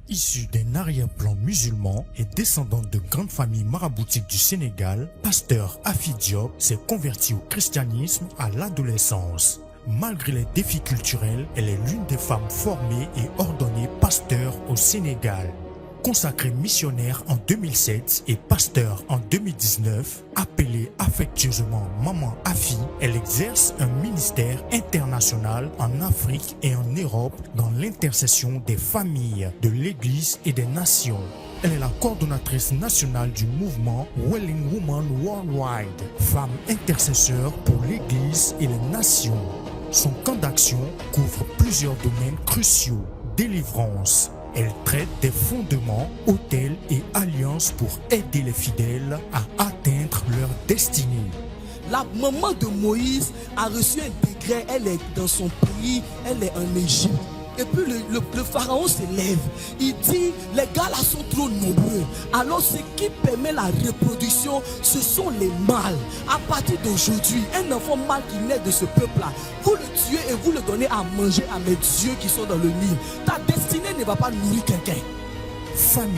Issu d'un arrière-plan musulman et descendant de grandes familles maraboutiques du Sénégal, pasteur Afi Diop s'est converti au christianisme à l'adolescence. Malgré les défis culturels, elle est l'une des femmes formées et ordonnées pasteur au Sénégal. Consacrée missionnaire en 2007 et pasteur en 2019, appelée affectueusement Maman Afi, elle exerce un ministère international en Afrique et en Europe dans l'intercession des familles, de l'Église et des nations. Elle est la coordonnatrice nationale du mouvement Willing Woman Worldwide, femme intercesseur pour l'Église et les nations. Son camp d'action couvre plusieurs domaines cruciaux: délivrance. Elle traite des fondements, autels et alliances pour aider les fidèles à atteindre leur destinée. La maman de Moïse a reçu un décret, elle est dans son pays, elle est en Égypte. Et puis le pharaon se lève, il dit les gars là sont trop nombreux. Alors ce qui permet la reproduction, ce sont les mâles. À partir d'aujourd'hui, un enfant mâle qui naît de ce peuple là, vous le tuez et vous le donnez à manger à mes dieux qui sont dans le Nil. Ta destinée ne va pas nourrir quelqu'un. Famille.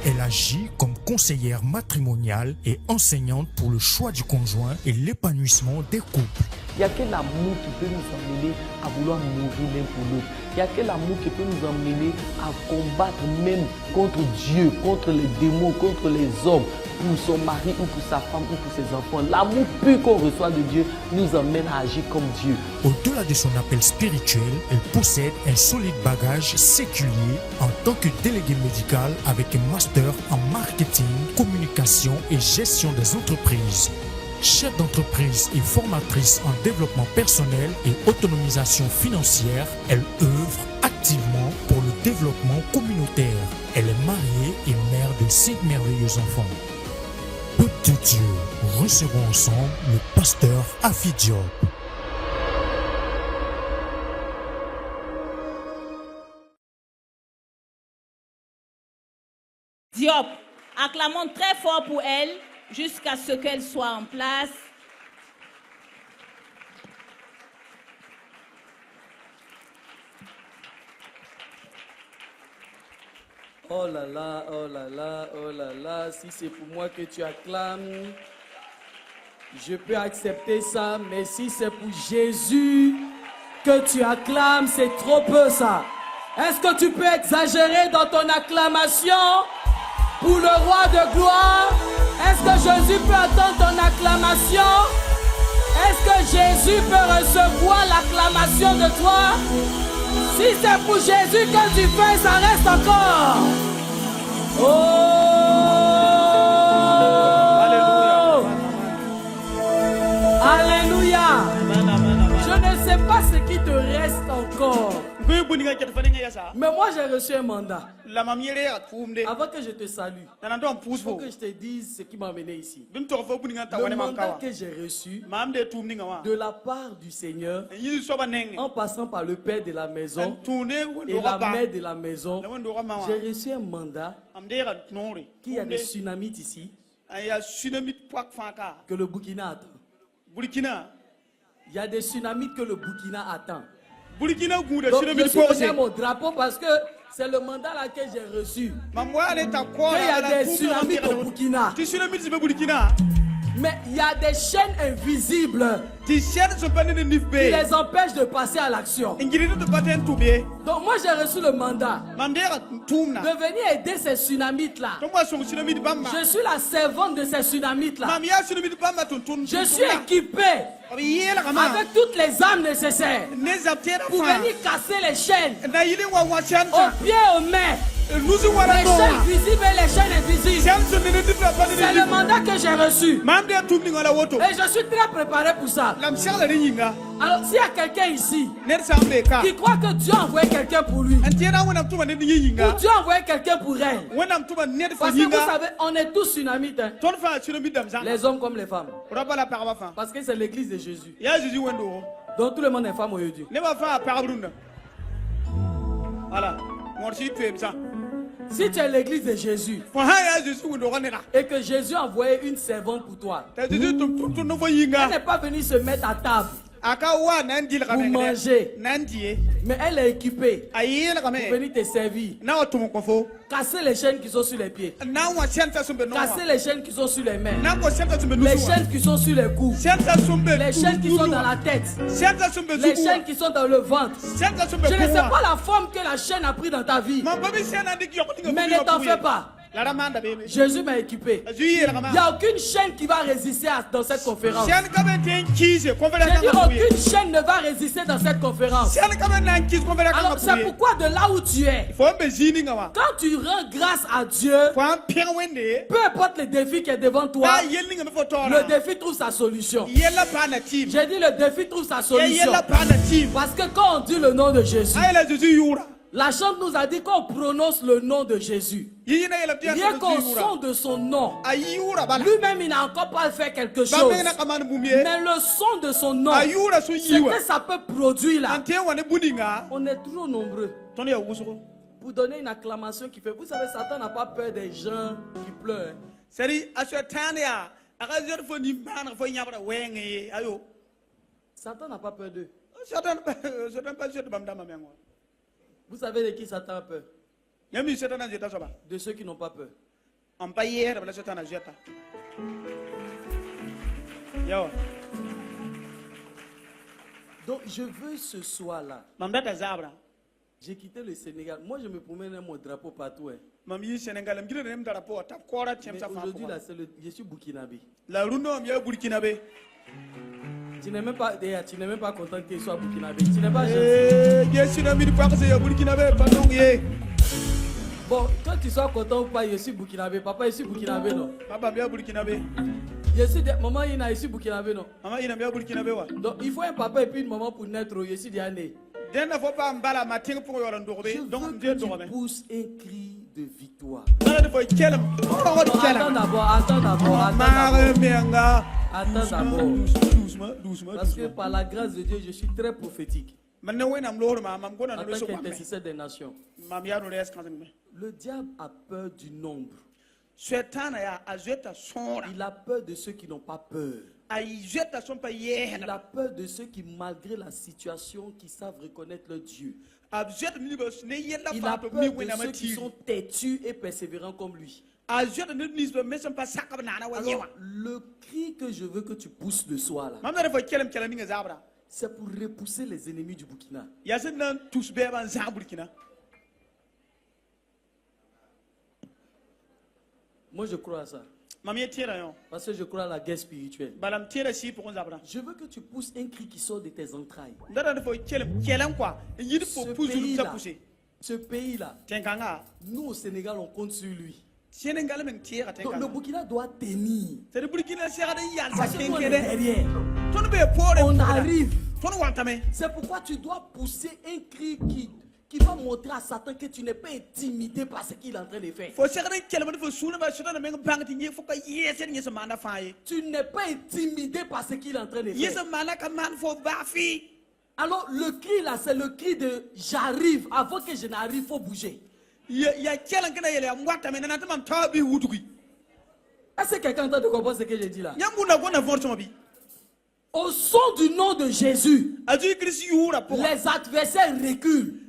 Elle agit comme conseillère matrimoniale et enseignante pour le choix du conjoint et l'épanouissement des couples. Il n'y a que l'amour qui peut nous emmener à vouloir mourir même pour l'autre. Il n'y a que l'amour qui peut nous emmener à combattre même contre Dieu, contre les démons, contre les hommes, pour son mari ou pour sa femme ou pour ses enfants. L'amour pur qu'on reçoit de Dieu nous emmène à agir comme Dieu. Au-delà de son appel spirituel, elle possède un solide bagage séculier en tant que délégué médical avec un master en marketing, communication et gestion des entreprises. Chef d'entreprise et formatrice en développement personnel et autonomisation financière, elle œuvre activement pour le développement communautaire. Elle est mariée et mère de 5 merveilleux enfants. Peuple de Dieu, recevons ensemble le pasteur Afi Diop. Diop, acclamons très fort pour elle jusqu'à ce qu'elle soit en place. Oh là là, oh là là, oh là là, si c'est pour moi que tu acclames, je peux accepter ça, mais si c'est pour Jésus que tu acclames, c'est trop peu ça. Est-ce que tu peux exagérer dans ton acclamation pour le roi de gloire? Est-ce que Jésus peut entendre ton acclamation? Est-ce que Jésus peut recevoir l'acclamation de toi? Si c'est pour Jésus que tu fais, ça reste encore. Oh! Alléluia. Je ne sais pas ce qui te reste encore. Mais moi j'ai reçu un mandat. Avant que je te salue, il faut que je te dise ce qui m'a amené ici. Le mandat que j'ai reçu de la part du Seigneur, en passant par le père de la maison et la mère de la maison, j'ai reçu un mandat qu'il y a des tsunamis ici que le Burkina attend. Il y a des tsunamis que le Burkina attend. Donc, je suis venu à mon drapeau parce que c'est le mandat là que j'ai reçu. Il y a des tsunamis au Burkina. Mais il y a des chaînes invisibles qui les empêchent de passer à l'action. Donc moi j'ai reçu le mandat de venir aider ces tsunamites là. Je suis la servante de ces tsunamites là. Je suis équipé avec toutes les armes nécessaires pour venir casser les chaînes aux pieds, aux mains. Les chaînes visibles et les chaînes invisibles. C'est le mandat que j'ai reçu. Et je suis très préparé pour ça. Alors s'il y a quelqu'un ici qui croit que Dieu a envoyé quelqu'un pour lui, ou Dieu a envoyé quelqu'un pour elle, parce que vous savez, on est tous tsunamites, hein? Les hommes comme les femmes. Parce que c'est l'église de Jésus. Donc tout le monde est femme aujourd'hui. Voilà. Si tu es l'église de Jésus et que Jésus a envoyé une servante pour toi, elle n'est pas venue se mettre à table pour manger, Mais elle est équipée pour venir te servir. Casser les chaînes qui sont sur les pieds. Casser les chaînes qui sont sur les mains. Les chaînes qui sont sur les cous. Les chaînes qui sont dans la tête. Les chaînes qui sont dans le ventre. Je ne sais pas la forme que la chaîne a pris dans ta vie. Mais ne t'en fais pas. Jésus m'a équipé. Il n'y a aucune chaîne qui va résister dans cette conférence. J'ai dit aucune chaîne ne va résister dans cette conférence. Alors c'est pourquoi de là où tu es, quand tu rends grâce à Dieu, peu importe le défi qui est devant toi, le défi trouve sa solution. J'ai dit le défi trouve sa solution. Parce que quand on dit le nom de Jésus, la chante nous a dit qu'on prononce le nom de Jésus. Rien qu'au son de son nom, lui-même il n'a encore pas fait quelque chose. Mais le son de son nom, ce que ça peut produire là, on est trop nombreux pour donner une acclamation qui fait. Vous savez, Satan n'a pas peur des gens qui pleurent. Satan n'a pas peur d'eux. Vous savez de qui Satan a peur? De ceux qui n'ont pas peur. Donc je veux ce soir-là. J'ai quitté le Sénégal. Moi je me promène avec mon drapeau partout. Mais aujourd'hui là, je suis burkinabé. Tu n'es même pas content qu'il soit burkinabé. Tu n'es pas gentil. Bon, toi tu sois content ou pas, je suis burkinabé. Papa, je suis burkinabé, non? Papa, bien burkinabé. Maman, je suis burkinabé, non? Maman, il bien burkinabé, ouais. Donc il faut un papa et puis une maman pour naître. Je suis déjà né. Je veux que tu pousses un cri de victoire. Attends d'abord. Parce que par la grâce de Dieu, je suis très prophétique. En tant qu'intercesseur des nations. Le diable a peur du nombre. Il a peur de ceux qui n'ont pas peur. Il a peur de ceux qui, malgré la situation, qui savent reconnaître leur Dieu. Il a peur de ceux qui sont têtus et persévérants comme lui. Alors, le cri que je veux que tu pousses le soir là, c'est pour repousser les ennemis du Burkina. Moi je crois à ça. Parce que je crois à la guerre spirituelle. Je veux que tu pousses un cri qui sort de tes entrailles. Ce pays-là, nous au Sénégal, on compte sur lui. Donc, le Burkina doit tenir. Parce qu'on est derrière. On arrive. C'est pourquoi tu dois pousser un cri qui va montrer à Satan que tu n'es pas intimidé par ce qu'il est en train de faire. Tu n'es pas intimidé par ce qu'il est en train de faire. Alors le cri là, c'est le cri de j'arrive. Avant que je n'arrive, il faut bouger. Est-ce que quelqu'un entend de comprendre ce que je dis là? Au son du nom de Jésus, les adversaires reculent.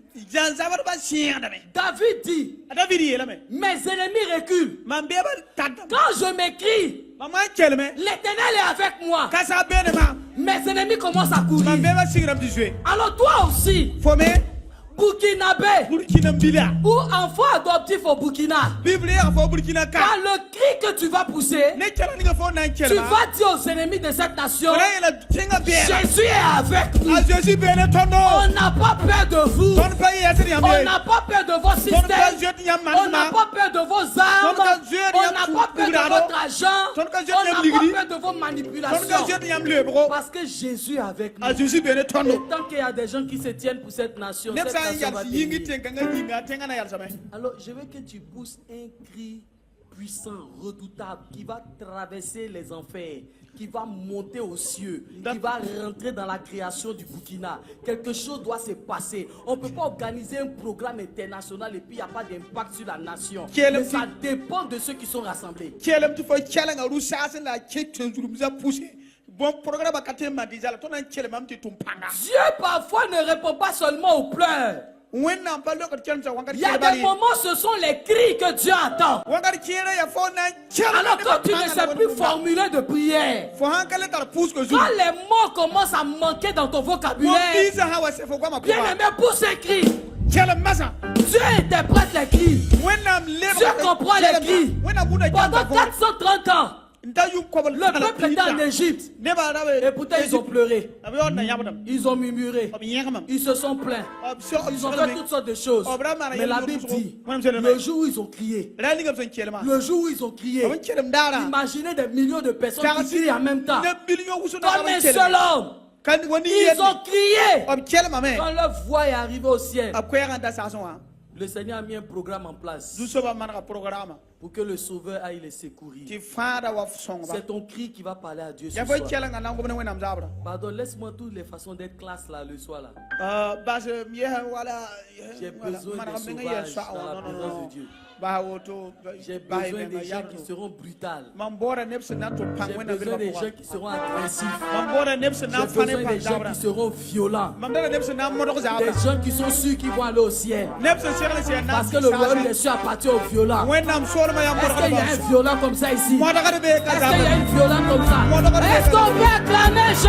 David dit, mes ennemis reculent. Quand je m'écris, l'Éternel est avec moi. Mes ennemis commencent à courir. Alors toi aussi, Burkinabé ou enfant adoptif au Burkina, par le cri que tu vas pousser, tu vas dire aux ennemis de cette nation, Jésus est avec nous. On n'a pas peur de vous. On n'a pas peur de vos systèmes. On n'a pas peur de vos armes. On n'a pas peur de votre argent. On n'a pas peur de vos manipulations. Parce que Jésus est avec nous. Et tant qu'il y a des gens qui se tiennent pour cette nation, alors je veux que tu pousses un cri puissant, redoutable, qui va traverser les enfers, qui va monter aux cieux, qui va rentrer dans la création du Burkina. Quelque chose doit se passer. On ne peut pas organiser un programme international et puis il n'y a pas d'impact sur la nation. Mais ça dépend de ceux qui sont rassemblés. Dieu parfois ne répond pas seulement aux pleurs. Il y a des moments, ce sont les cris que Dieu attend. Alors quand tu ne sais plus formuler de prière, quand les mots commencent à manquer dans ton vocabulaire, bien aimé, pousse ces cris. Dieu interprète les cris. Dieu comprend les cris. Pendant 430 ans, le peuple était en Égypte. Et pourtant ils ont pleuré. Ils ont murmuré. Ils se sont plaints. Ils ont fait toutes sortes de choses. Mais la Bible dit, le jour où ils ont crié, le jour où ils ont crié, imaginez des millions de personnes qui crient en même temps. Comme un seul homme. Ils ont crié. Quand leur voix est arrivée au ciel, le Seigneur a mis un programme en place pour que le Sauveur aille les secourir. C'est ton cri qui va parler à Dieu ce soir. Pardon, laisse-moi toutes les façons d'être classe là le soir là. J'ai besoin des sauvages dans la présence de Dieu. J'ai besoin des gens qui seront brutales. J'ai besoin des gens qui seront agressifs. J'ai besoin des gens qui seront violents. Des gens qui sont sûrs qu'ils vont aller au ciel. Parce que le royaume des cieux appartient aux violents. Est-ce qu'il y a un violent comme ça ici? Est-ce qu'il y a une violente comme ça? Est-ce qu'on peut acclamer Jésus?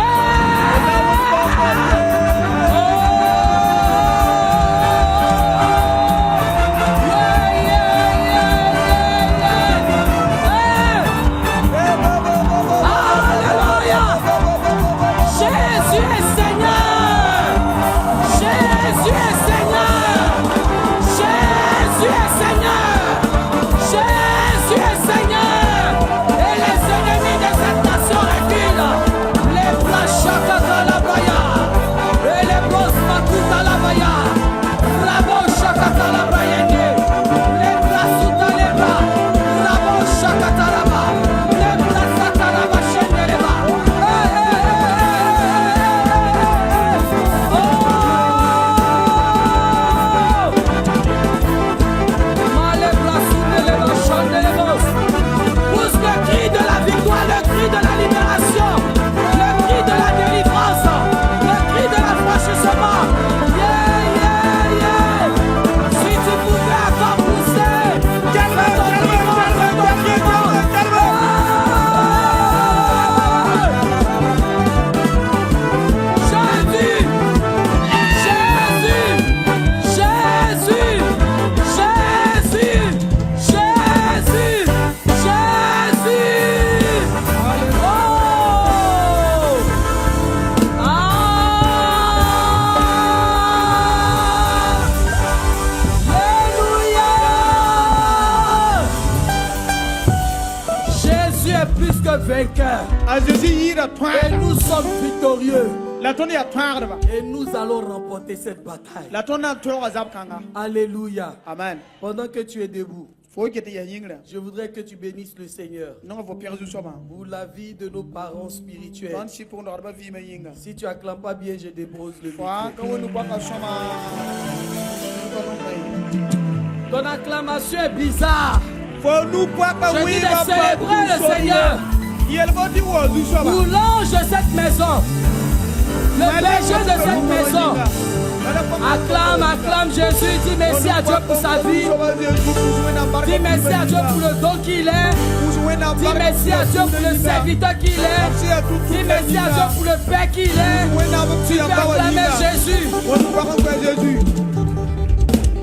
Vainqueur. Et nous sommes victorieux. Et nous allons remporter cette bataille. Alléluia. Amen. Pendant que tu es debout, je voudrais que tu bénisses le Seigneur pour la vie de nos parents spirituels. Si tu acclames pas bien, je dépose le micro. Ton acclamation est bizarre. Je dis de célébrer le Seigneur. Pour l'ange de cette maison, le berger de cette maison. Acclame, acclame Jésus. Dis merci à Dieu pour sa vie. Dis merci à Dieu pour le don qu'il est. Dis merci à Dieu pour le serviteur qu'il est. Dis merci à Dieu pour le Père qu'il est. Tu peux acclamer Jésus.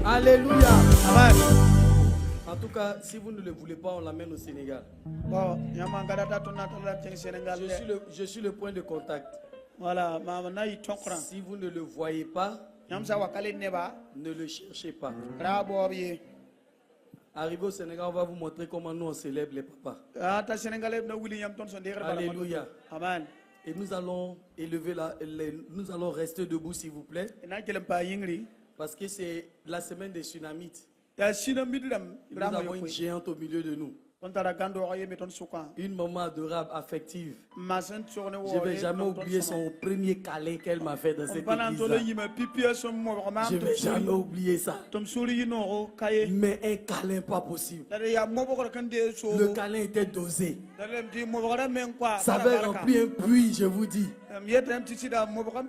Alléluia. Amen. En tout cas, si vous ne le voulez pas, on l'amène au Sénégal. Je suis le point de contact. Si vous ne le voyez pas, ne le cherchez pas. Arrivé au Sénégal, on va vous montrer comment nous on célèbre les papas. Alléluia. Amen. Et nous allons nous allons rester debout, s'il vous plaît. Parce que c'est la semaine des tsunamites. Nous avons une géante au milieu de nous. Une maman adorable, affective. Je ne vais jamais oublier son premier câlin qu'elle m'a fait dans cette église-là. Je ne vais jamais oublier ça. Mais un câlin pas possible. Le câlin était dosé. Ça avait rempli un puits, je vous dis.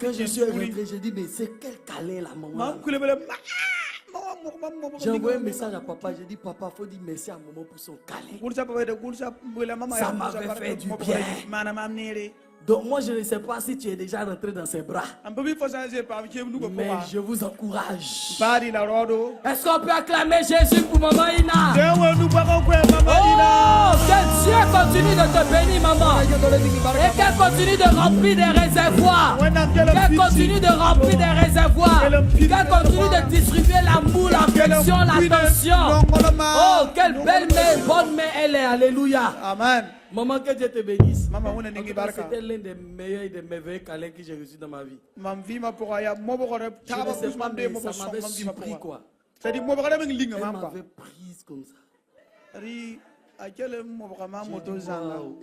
Quand je suis rentré, j'ai dit, mais c'est quel câlin la maman? J'ai envoyé un message à papa, j'ai dit, papa, il faut dire merci à maman pour son câlin. Ça m'avait fait du bien. Donc moi je ne sais pas si tu es déjà rentré dans ses bras. Mais je vous encourage. Est-ce qu'on peut acclamer Jésus pour maman Ina? Oh, que Dieu continue de te bénir maman. Et qu'elle continue de remplir des réservoirs. Qu'elle continue de remplir des réservoirs. Qu'elle continue de distribuer l'amour, l'affection, l'attention. Oh, quelle belle mère, bonne mère elle est. Alléluia. Amen. Maman, que Dieu te bénisse. C'était l'un des meilleurs et des merveilleux câlins que j'ai reçus dans ma vie. Je ne ne sais pas, mais ça m'avait surpris quoi. Elle m'avait prise comme ça. Et je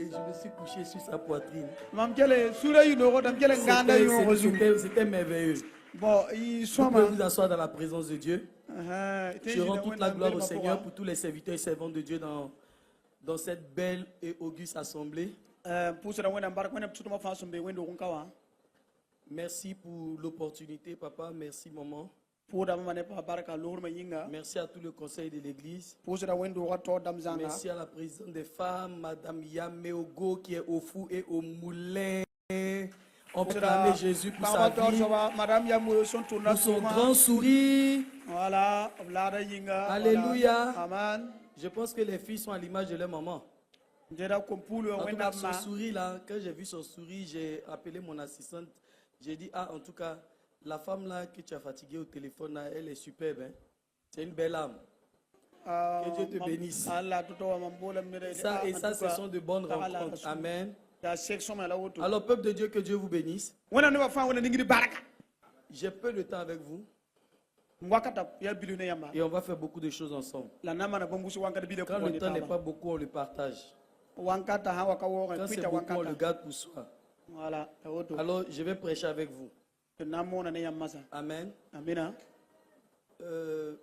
me suis couché sur sa poitrine. C'était merveilleux. Vous pouvez vous asseoir dans la présence de Dieu. Je rends toute la gloire au Seigneur pour tous les serviteurs et servantes de Dieu dans cette belle et auguste assemblée. Merci pour l'opportunité, papa. Merci, maman. Merci à tout le conseil de l'église. Merci à la présidente des femmes, Madame Yameogo, qui est au four et au moulin. On peut acclamer Jésus pour sa vie, pour son grand sourire. Alléluia. Je pense que les filles sont à l'image de leur maman. En tout cas, son sourire là, quand j'ai vu son sourire, j'ai appelé mon assistante. J'ai dit, ah, en tout cas, la femme là que tu as fatiguée au téléphone, là, elle est superbe. Hein? C'est une belle âme. Que Dieu te bénisse. Et ça, ce sont de bonnes rencontres. Amen. Alors, peuple de Dieu, que Dieu vous bénisse. J'ai peu de temps avec vous. Et on va faire beaucoup de choses ensemble. Quand le temps n'est pas beaucoup, on le partage. Quand c'est beaucoup, on le garde pour soi. Alors, je vais prêcher avec vous. Amen.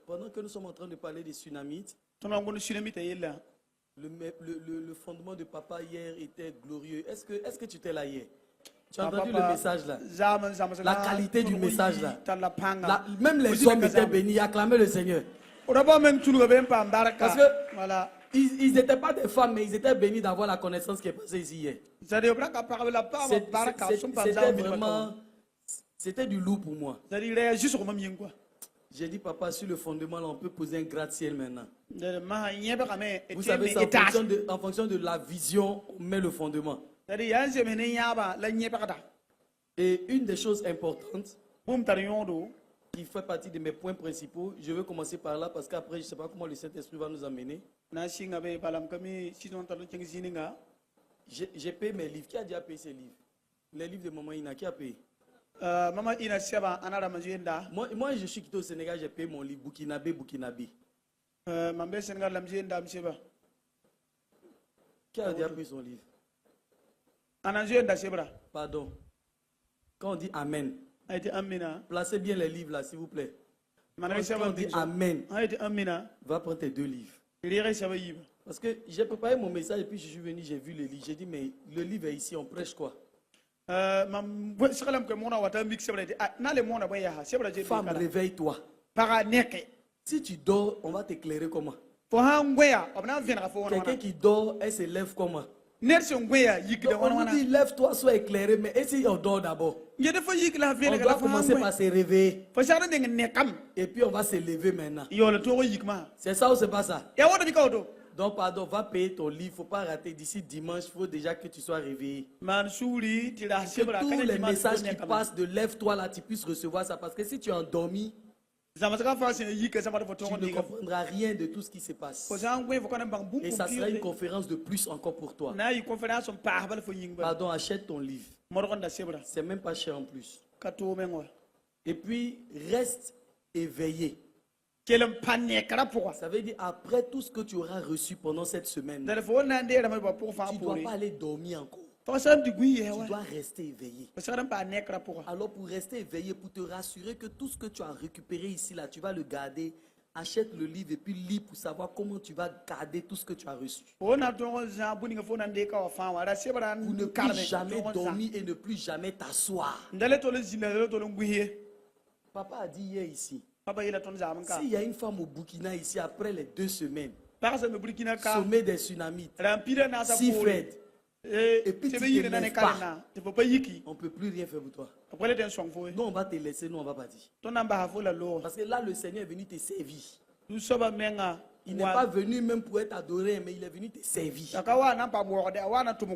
Pendant que nous sommes en train de parler des Sunamites, le fondement de papa hier était glorieux. Est-ce que tu étais là hier? Tu as entendu le message là? La qualité du message là. Même les hommes étaient bénis, acclamaient le Seigneur. Parce que ils n'étaient pas des femmes, mais ils étaient bénis d'avoir la connaissance qui est passée ici hier. C'était vraiment, c'était du lourd pour moi. J'ai dit, papa, sur le fondement là, on peut poser un gratte-ciel maintenant. Vous savez, c'est en fonction de la vision, on met le fondement. Et une des choses importantes qui fait partie de mes points principaux, je veux commencer par là parce qu'après, je ne sais pas comment le Saint-Esprit va nous amener. J'ai payé mes livres. Qui a déjà payé ces livres? Les livres de Maman Ina, qui a payé? Moi, je suis quitté au Sénégal, j'ai payé mon livre Burkinabé. Qui a déjà payé son livre? Pardon. Quand on dit Amen, placez bien les livres là, s'il vous plaît. Quand on dit Amen, va prendre tes deux livres. Parce que j'ai préparé mon message et puis je suis venu, j'ai vu le livre. J'ai dit, mais le livre est ici, on prêche quoi? Femme, réveille-toi. Si tu dors, on va t'éclairer comment? Quelqu'un qui dort, elle se lève comment? Donc on nous dit, lève-toi, sois éclairé, mais et si on dort d'abord? On doit commencer par se réveiller. Et puis on va se lever maintenant. C'est ça ou c'est pas ça? Donc pardon, va payer ton livre, il ne faut pas rater. D'ici dimanche, il faut déjà que tu sois réveillé. Que tous les messages qui passent de lève-toi là, tu puisses recevoir ça. Parce que si tu es endormi, tu ne comprendras rien de tout ce qui se passe. Et ça sera une conférence de plus encore pour toi. Pardon, achète ton livre. C'est même pas cher en plus. Et puis, reste éveillé. Ça veut dire après tout ce que tu auras reçu pendant cette semaine, tu ne dois pas aller dormir encore. Tu dois rester éveillé. Alors pour rester éveillé, pour te rassurer que tout ce que tu as récupéré ici, là, tu vas le garder. Achète le livre et puis lis pour savoir comment tu vas garder tout ce que tu as reçu. Pour ne plus jamais dormir et ne plus jamais t'asseoir. Papa a dit hier ici, s'il y a une femme au Burkina ici après les 2 semaines, sommet des tsunamis, si Fred, et puis tu ne te lèves pas, on ne peut plus rien faire pour toi. Nous on va te laisser, nous on va partir. Parce que là le Seigneur est venu te servir. Il n'est pas venu même pour être adoré, mais il est venu te servir.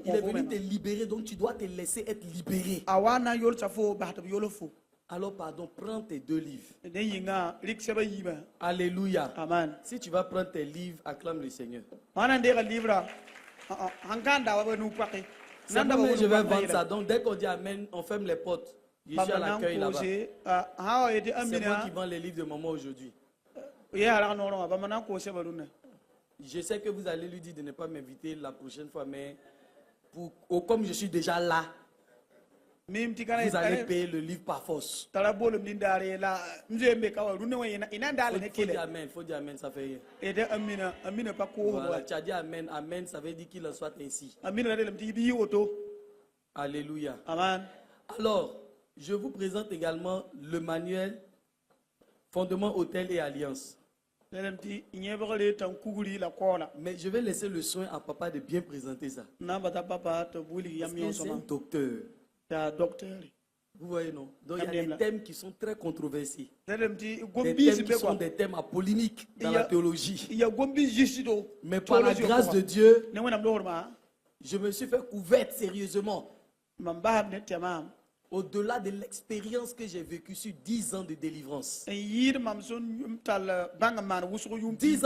Il est venu te libérer, donc tu dois te laisser être libéré. Alors pardon, prends tes 2 livres. Alléluia. Amen. Si tu vas prendre tes livres, acclame le Seigneur. Simplement, je vais vendre ça. Donc dès qu'on dit Amen, on ferme les portes. Je suis à l'accueil là-bas. C'est moi qui vends les livres de maman aujourd'hui. Je sais que vous allez lui dire de ne pas m'inviter la prochaine fois, mais comme je suis déjà là, vous allez payer le livre par force. Faut dire Amen, faut dire Amen, ça fait rien. Voilà, tu as dit Amen, Amen, ça veut dire qu'il en soit ainsi. Alléluia. Amen. Alors, je vous présente également le manuel Fondement, Autel et Alliance. Mais je vais laisser le soin à papa de bien présenter ça. Parce que c'est un docteur. Vous voyez, non? Donc il y a des thèmes qui sont très controversés. Des thèmes qui sont des thèmes polémiques dans la théologie. Mais par la grâce de Dieu, je me suis fait couverte sérieusement. Au-delà de l'expérience que j'ai vécue sur 10 ans de délivrance. 10 ans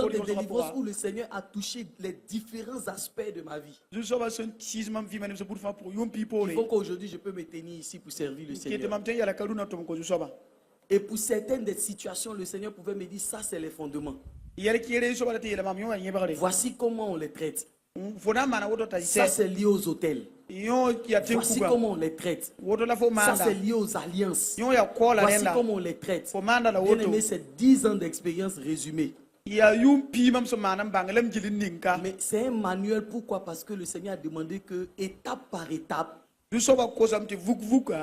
de délivrance où le Seigneur a touché les différents aspects de ma vie. Il faut qu'aujourd'hui je peux me tenir ici pour servir le Seigneur. Et pour certaines des situations, le Seigneur pouvait me dire, ça c'est les fondements. Voici comment on les traite. Ça c'est lié aux hôtels. Voici comment on les traite. Ça c'est lié aux alliances. Voici comment on les traite. Bien aimé, c'est 10 ans d'expérience résumée. Mais c'est un manuel, pourquoi? Parce que le Seigneur a demandé que, étape par étape,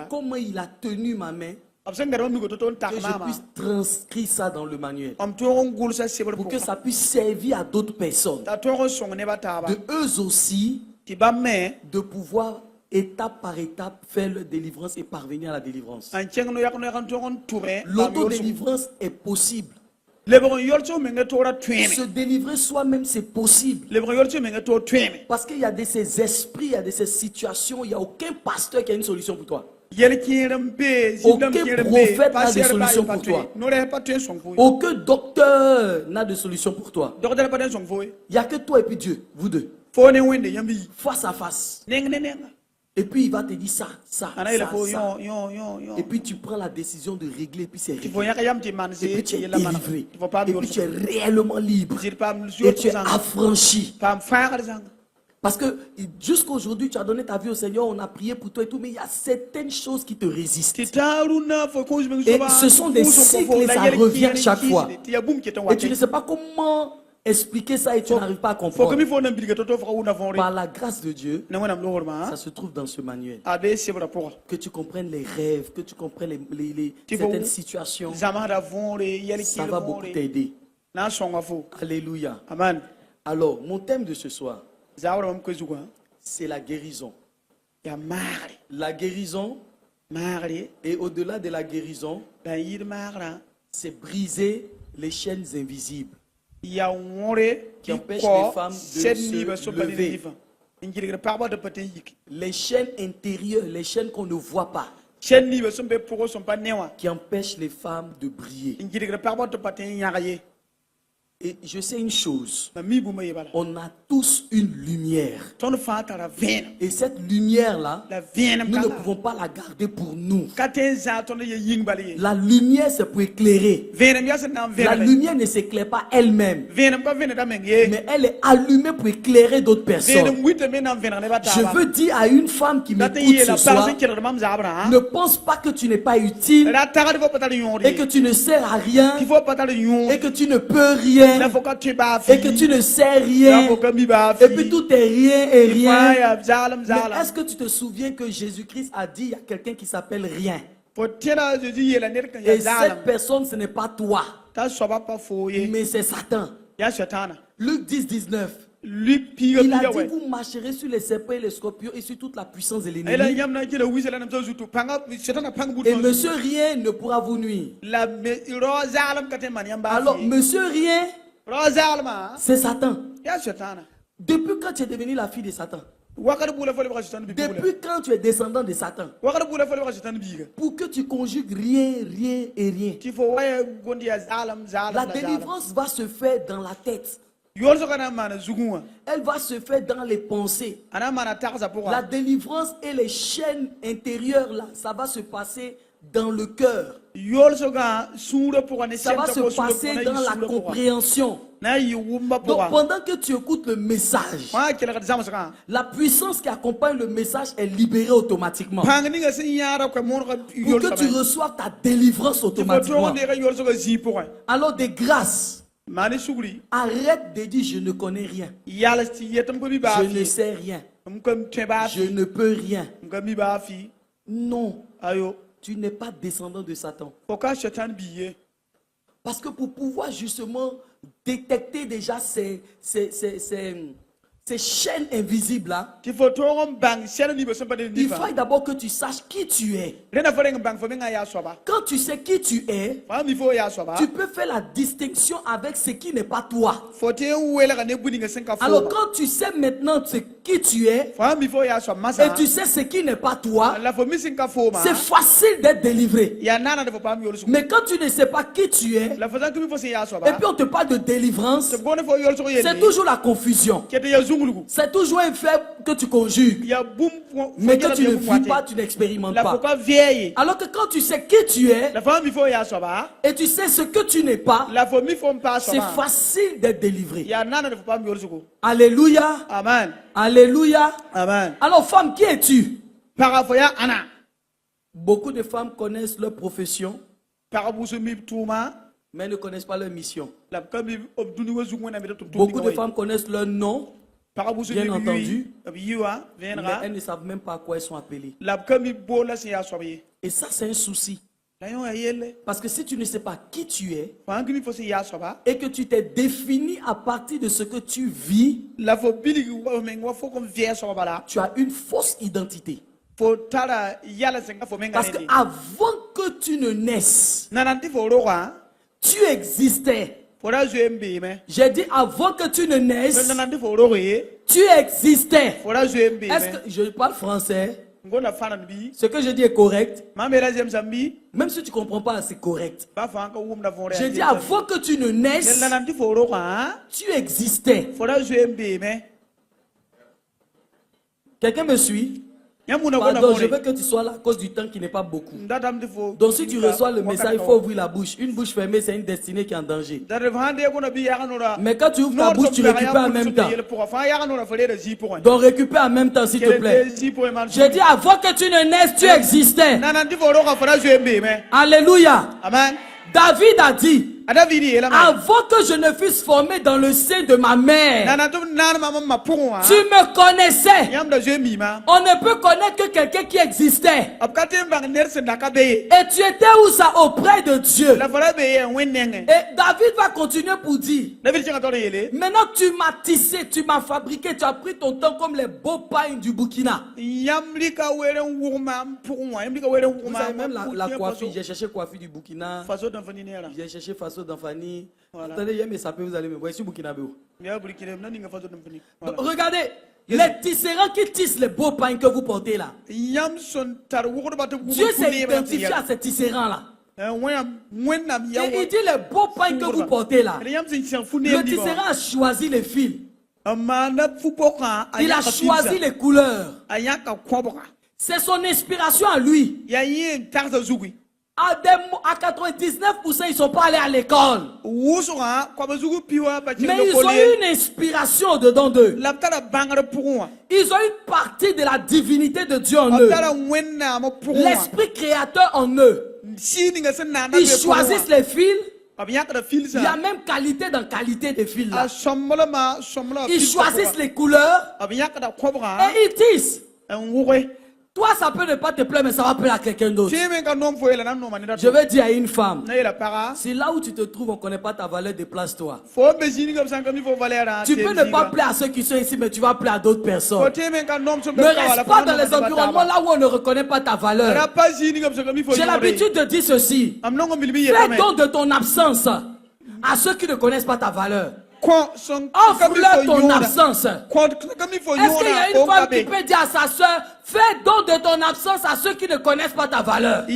comment il a tenu ma main, que je puisse transcrire ça dans le manuel. Pour que ça puisse servir à d'autres personnes. De eux aussi, de pouvoir étape par étape faire leur délivrance et parvenir à la délivrance. L'autodélivrance est possible. Se délivrer soi-même, c'est possible. Parce qu'il y a de ces esprits, il y a de ces situations, il n'y a aucun pasteur qui a une solution pour toi. Aucun prophète n'a de solution pour toi. Aucun docteur n'a de solution pour toi. Il n'y a que toi et puis Dieu, vous deux. Face à face. Et puis il va te dire ça. Et puis tu prends la décision de régler, et puis c'est réglé. Et puis tu es délivré. Et puis tu es réellement libre. Et tu es affranchi. Parce que jusqu'à aujourd'hui, tu as donné ta vie au Seigneur, on a prié pour toi et tout, mais il y a certaines choses qui te résistent. Et ce sont des cycles et ça revient chaque fois. Et tu ne sais pas comment expliquer ça et tu n'arrives pas à comprendre. Par la grâce de Dieu, ça se trouve dans ce manuel. Que tu comprennes les rêves, que tu comprennes certaines situations. Ça va beaucoup t'aider. Alléluia. Amen. Alors, mon thème de ce soir, c'est la guérison. La guérison, et au-delà de la guérison, c'est briser les chaînes invisibles qui empêchent les femmes de se lever. Les chaînes intérieures, les chaînes qu'on ne voit pas, qui empêchent les femmes de briller. Et je sais une chose, on a tous une lumière. Et cette lumière-là, nous ne pouvons pas la garder pour nous. La lumière, c'est pour éclairer. La lumière ne s'éclaire pas elle-même, mais elle est allumée pour éclairer d'autres personnes. Je veux dire à une femme qui m'écoute ce soir, ne pense pas que tu n'es pas utile et que tu ne sers à rien et que tu ne peux rien. Et que tu ne sais rien, et puis tout est rien et rien. Mais est-ce que tu te souviens que Jésus-Christ a dit il y a quelqu'un qui s'appelle rien? Et cette personne, ce n'est pas toi, mais c'est Satan. Luc 10, 19. Il a dit vous marcherez sur les serpents et les scorpions et sur toute la puissance de l'ennemi. Et monsieur rien ne pourra vous nuire. Alors monsieur rien, c'est Satan. Depuis quand tu es devenu la fille de Satan? Depuis quand tu es descendant de Satan? Pour que tu conjugues rien, rien et rien. La délivrance va se faire dans la tête. Elle va se faire dans les pensées. La délivrance et les chaînes intérieures là, ça va se passer dans le cœur. Ça va se passer dans la compréhension. Donc pendant que tu écoutes le message, la puissance qui accompagne le message est libérée automatiquement. Pour que tu reçoies ta délivrance automatiquement. Alors des grâces. Arrête de dire je ne connais rien. Je ne sais rien. Je ne peux rien. Non. Tu n'es pas descendant de Satan. Parce que pour pouvoir justement détecter déjà ces chaînes invisibles là, il faut d'abord que tu saches qui tu es. Quand tu sais qui tu es, tu peux faire la distinction avec ce qui n'est pas toi. Alors quand tu sais maintenant qui tu es et tu sais ce qui n'est pas toi, c'est facile d'être délivré. Mais quand tu ne sais pas qui tu es et puis on te parle de délivrance, c'est toujours la confusion. C'est toujours un fait que tu conjugues, mais que tu ne vis pas, tu n'expérimentes pas. Alors que quand tu sais qui tu es et tu sais ce que tu n'es pas, c'est facile d'être délivré. Alléluia. Amen. Alléluia. Amen. Alors femme, qui es-tu? Beaucoup de femmes connaissent leur profession, mais ne connaissent pas leur mission. Beaucoup de femmes connaissent leur nom, bien entendu, mais elles ne savent même pas à quoi elles sont appelées. Et ça, c'est un souci. Parce que si tu ne sais pas qui tu es et que tu t'es défini à partir de ce que tu vis, tu as une fausse identité. Parce que avant que tu ne naisses, tu existais. J'ai dit avant que tu ne naisses, tu existais. Est-ce que je parle français? Ce que je dis est correct. Même si tu ne comprends pas, c'est correct. J'ai dit avant que tu ne naisses, tu existais. Quelqu'un me suit? Pardon, je veux que tu sois là à cause du temps qui n'est pas beaucoup. Donc si tu reçois le message, il faut ouvrir la bouche. Une bouche fermée, c'est une destinée qui est en danger. Mais quand tu ouvres ta bouche, tu récupères en même temps. Donc récupère en même temps, s'il te plaît. J'ai dit avant que tu ne naisses, tu existais. Alléluia. Amen. David a dit, avant que je ne fusse formé dans le sein de ma mère, tu me connaissais. On ne peut connaître que quelqu'un qui existait. Et tu étais où ça? Auprès de Dieu. Et David va continuer pour dire, maintenant tu m'as tissé, tu m'as fabriqué, tu as pris ton temps comme les beaux pains du Burkina. Vous savez même la coiffure, j'ai cherché coiffure du Burkina. J'ai cherché Faso d'Anfani. Attendez, mais ça peut vous allez me voir. Je suis burkinabé. Regardez, les tisserands qui tissent les beaux pains que vous portez là. Dieu s'est identifié à ces tisserands là. Et il dit les beaux pains que vous portez là. Le tisserand a choisi les fils. Il a choisi les couleurs. C'est son inspiration à lui. À 99%, ils ne sont pas allés à l'école. Mais ils ont eu une inspiration dedans d'eux. Ils ont une partie de la divinité de Dieu en eux. L'esprit créateur en eux. Ils choisissent les fils. Il y a même qualité dans qualité des fils là. Ils choisissent les couleurs. Et ils tissent. Toi, ça peut ne pas te plaire, mais ça va plaire à quelqu'un d'autre. Je vais dire à une femme, si là où tu te trouves, on ne connaît pas ta valeur, déplace-toi. Tu peux ne pas plaire à ceux qui sont ici, mais tu vas plaire à d'autres personnes. Ne reste pas dans les environnements là où on ne reconnaît pas ta valeur. J'ai l'habitude de dire ceci. Fais don de ton absence à ceux qui ne connaissent pas ta valeur. Offre-leur ton absence. Est-ce qu'il y a une femme qui peut dire à sa soeur, fais don de ton absence à ceux qui ne connaissent pas ta valeur?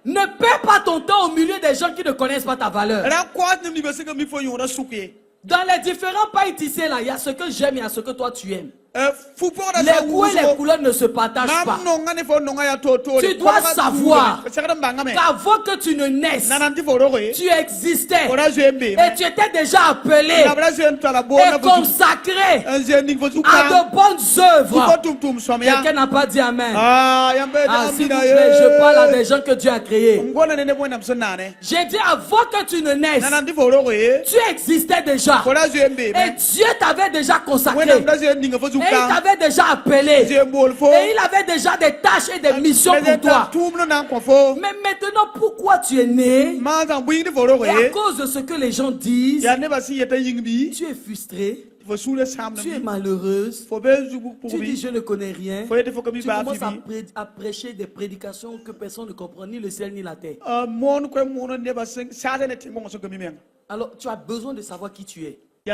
Ne perds pas ton temps au milieu des gens qui ne connaissent pas ta valeur. Dans les différents pailles tissés là, il y a ce que j'aime et il y a ce que toi tu aimes. Les goûts et les couleurs ne se partagent pas. Tu dois savoir qu'avant que tu ne naisses, tu existais et tu étais déjà appelé et consacré à de bonnes œuvres. Quelqu'un n'a pas dit Amen. S'il vous plaît, je parle à des gens que Dieu a créés. J'ai dit avant que tu ne naisses, tu existais déjà et Dieu t'avait déjà consacré. Et il t'avait déjà appelé. Et il avait déjà des tâches et des missions pour toi. Mais maintenant, pourquoi tu es né? Et à cause de ce que les gens disent, tu es frustré. Tu es malheureuse. Tu dis je ne connais rien. Tu commences à prêcher des prédications que personne ne comprend, ni le ciel ni la terre. Alors tu as besoin de savoir qui tu es. Et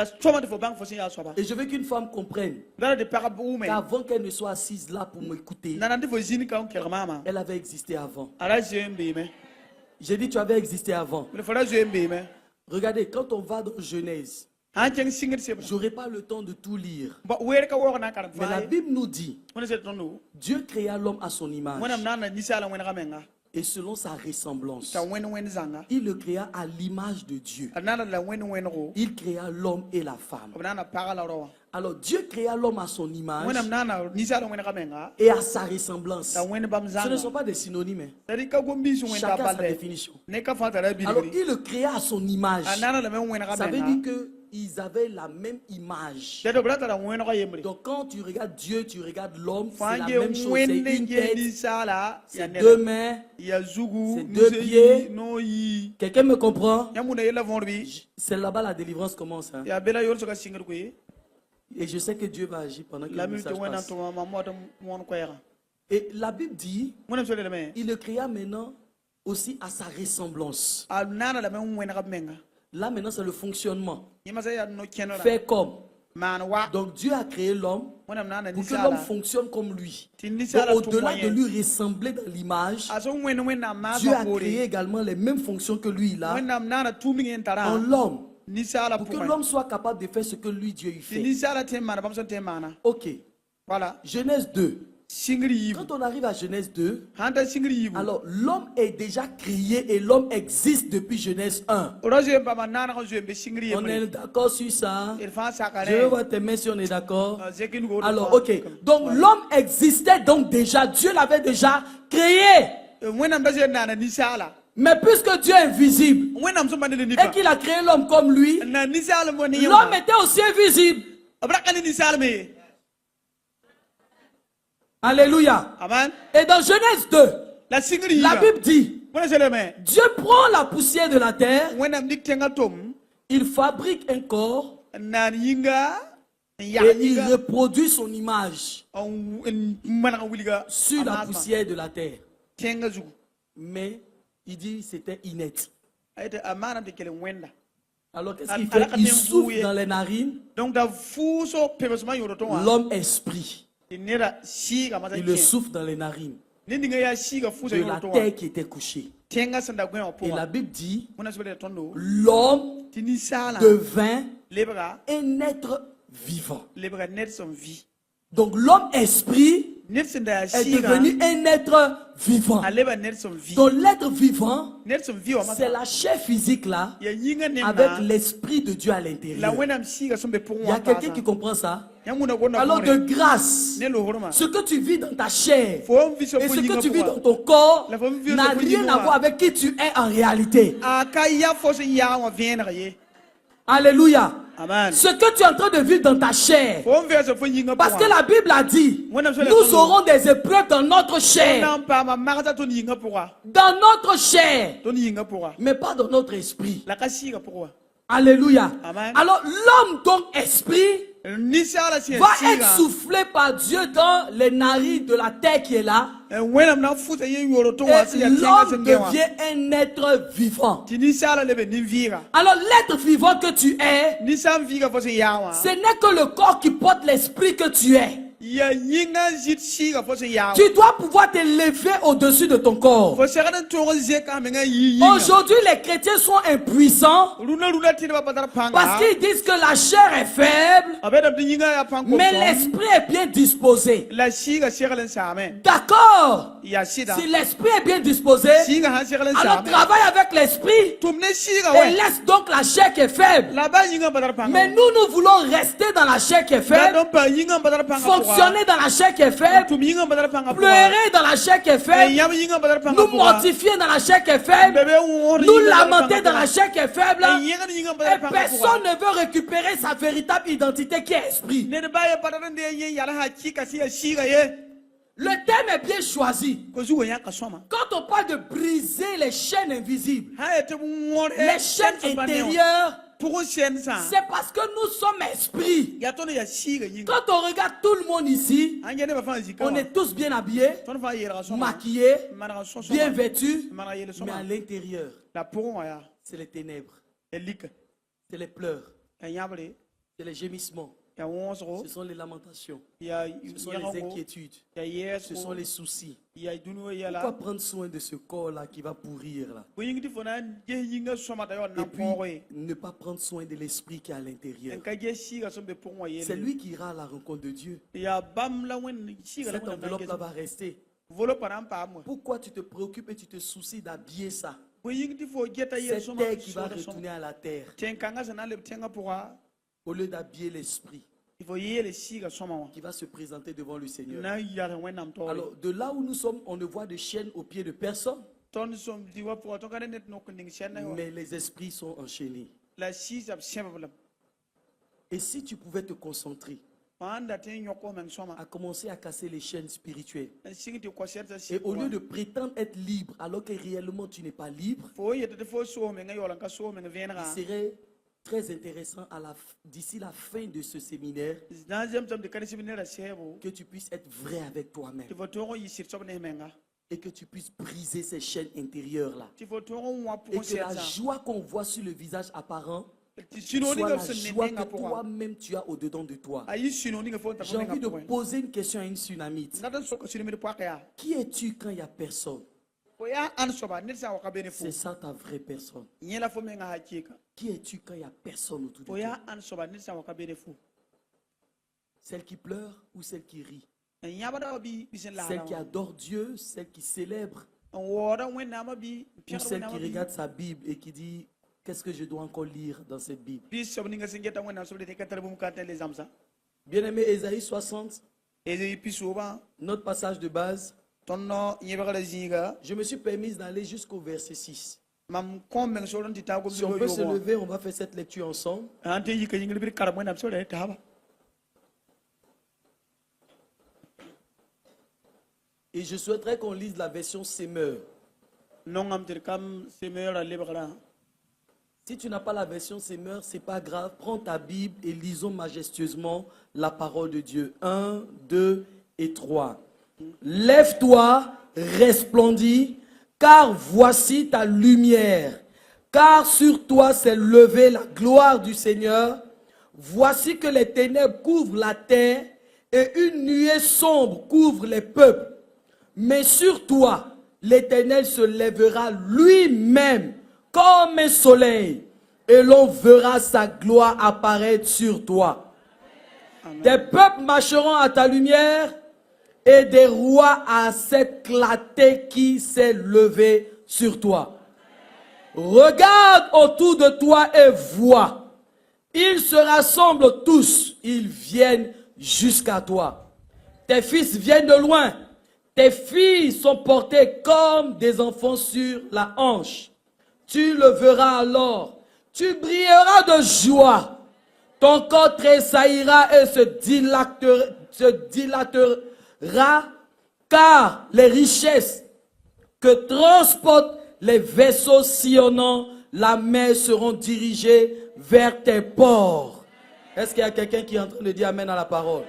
je veux qu'une femme comprenne qu'avant qu'elle ne soit assise là pour m'écouter, elle avait existé avant. J'ai dit tu avais existé avant. Regardez, quand on va dans Genèse, j'aurai pas le temps de tout lire. Mais la Bible nous dit, Dieu créa l'homme à son image et selon sa ressemblance. Il le créa à l'image de Dieu. Il créa l'homme et la femme. Alors Dieu créa l'homme à son image et à sa ressemblance. Ce ne sont pas des synonymes. Chacun a sa définition. Alors il le créa à son image. Ça veut dire que ils avaient la même image. Donc quand tu regardes Dieu, tu regardes l'homme, c'est la même chose. C'est une tête, c'est deux mains, c'est deux pieds. Quelqu'un me comprend? C'est là-bas la délivrance commence. Hein? Et je sais que Dieu va agir pendant que le message passe. Et la Bible dit, il le créa maintenant aussi à sa ressemblance. Là maintenant c'est le fonctionnement. Fait comme. Donc Dieu a créé l'homme pour que l'homme fonctionne comme lui. Au-delà de lui ressembler dans l'image, Dieu a créé également les mêmes fonctions que lui il a en l'homme. Pour que l'homme soit capable de faire ce que lui Dieu lui fait. Ok. Voilà. Genèse 2. Quand on arrive à Genèse 2, alors l'homme est déjà créé et l'homme existe depuis Genèse 1. On est d'accord sur ça? Je veux voir tes mains si on est d'accord. Alors ok, donc l'homme existait donc déjà, Dieu l'avait déjà créé. Mais puisque Dieu est invisible et qu'il a créé l'homme comme lui, l'homme était aussi invisible. Alléluia. Amen. Et dans Genèse 2, la Bible dit, Dieu prend la poussière de la terre, il fabrique un corps et il reproduit son image sur la poussière de la terre. Mais il dit c'était inerte. Alors qu'est-ce qu'il fait? Il souffle dans les narines l'homme esprit. Il le souffle dans les narines. de la terre qui était couchée. Et la Bible dit, l'homme devint un être vivant. Donc l'homme esprit est devenu un être vivant. Donc l'être vivant, c'est la chair physique là, avec l'esprit de Dieu à l'intérieur. Il y a quelqu'un qui comprend ça? Alors de grâce, ce que tu vis dans ta chair et ce que tu vis dans ton corps n'a rien à voir avec qui tu es en réalité. Alléluia. Amen. Ce que tu es en train de vivre dans ta chair, parce que la Bible a dit, nous aurons des épreuves dans notre chair. Dans notre chair, mais pas dans notre esprit. Alléluia. Amen. Alors l'homme donc esprit va être soufflé par Dieu dans les narines de la terre qui est là. Et l'homme devient un être vivant. Alors l'être vivant que tu es, ce n'est que le corps qui porte l'esprit que tu es. Tu dois pouvoir t'élever au-dessus de ton corps. Aujourd'hui, les chrétiens sont impuissants parce qu'ils disent que la chair est faible, mais l'esprit est bien disposé. D'accord. Si l'esprit est bien disposé, alors travaille avec l'esprit et laisse donc la chair qui est faible. Mais nous voulons rester dans la chair qui est faible, fonctionner dans la chair qui est faible, pleurer dans la chair qui est faible, nous mortifier dans la chair qui est faible, nous lamenter dans la chair qui est faible, et personne ne veut récupérer sa véritable identité qui est esprit. Le thème est bien choisi. Quand on parle de briser les chaînes invisibles, les chaînes intérieures, c'est parce que nous sommes esprits. Quand on regarde tout le monde ici, on est tous bien habillés, maquillés, bien vêtus, mais à l'intérieur, c'est les ténèbres, c'est les pleurs, c'est les gémissements. Ce sont les lamentations, ce sont les inquiétudes, ce sont les soucis. Pourquoi prendre soin de ce corps-là qui va pourrir là? Et puis, ne pas prendre soin de l'esprit qui est à l'intérieur. C'est lui qui ira à la rencontre de Dieu. Cette enveloppe-là va rester. Pourquoi tu te préoccupes et tu te soucies d'habiller ça? Cette terre qui va retourner à la terre. Au lieu d'habiller l'esprit qui va se présenter devant le Seigneur. Alors, de là où nous sommes, on ne voit de chaîne au pied de personne. Mais les esprits sont enchaînés. Et si tu pouvais te concentrer à commencer à casser les chaînes spirituelles, et au lieu de prétendre être libre alors que réellement tu n'es pas libre, il serait très intéressant d'ici la fin de ce séminaire que tu puisses être vrai avec toi-même et que tu puisses briser ces chaînes intérieures là, et que la joie qu'on voit sur le visage apparent soit la joie que toi-même tu as au-dedans de toi. J'ai envie de poser une question à une tsunamite. Qui es-tu quand il n'y a personne? C'est ça ta vraie personne. Qui es-tu quand il n'y a personne autour de toi? Celle qui pleure ou celle qui rit? Celle qui adore Dieu, celle qui célèbre, ou celle qui regarde sa Bible et qui dit: qu'est-ce que je dois encore lire dans cette Bible? Bien-aimé, Ésaïe 60, notre passage de base. Je me suis permis d'aller jusqu'au verset 6. Si on peut se lever, on va faire cette lecture ensemble. Et je souhaiterais qu'on lise la version Semeur. Si tu n'as pas la version Semeur, c'est pas grave. Prends ta Bible et lisons majestueusement la parole de Dieu. 1, 2 et 3. Lève-toi, resplendis, car voici ta lumière. Car sur toi s'est levée la gloire du Seigneur. Voici que les ténèbres couvrent la terre et une nuée sombre couvre les peuples. Mais sur toi, l'Éternel se lèvera lui-même comme un soleil, et l'on verra sa gloire apparaître sur toi. Amen. Des peuples marcheront à ta lumière, et des rois à cette clarté qui s'est levée sur toi. Regarde autour de toi et vois. Ils se rassemblent tous, ils viennent jusqu'à toi. Tes fils viennent de loin. Tes filles sont portées comme des enfants sur la hanche. Tu le verras alors. Tu brilleras de joie. Ton corps tressaillira et se dilatera, car les richesses que transportent les vaisseaux sillonnant la mer seront dirigées vers tes ports. Est-ce qu'il y a quelqu'un qui est en train de dire Amen à la parole?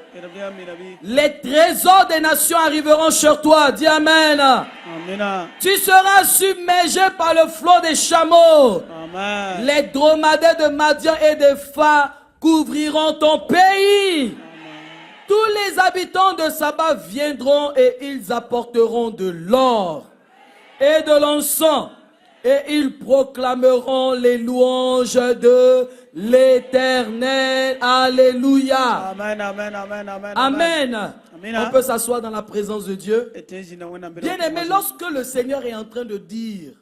Les trésors des nations arriveront sur toi. Dis Amen. Amen. Tu seras submergé par le flot des chameaux. Amen. Les dromadaires de Madian et de Pha couvriront ton pays. Amen. Tous les habitants de Saba viendront et ils apporteront de l'or et de l'encens. Et ils proclameront les louanges de l'Éternel. Alléluia. Amen, amen, amen, amen. Amen. Amen. On peut s'asseoir dans la présence de Dieu. Bien aimé, lorsque le Seigneur est en train de dire,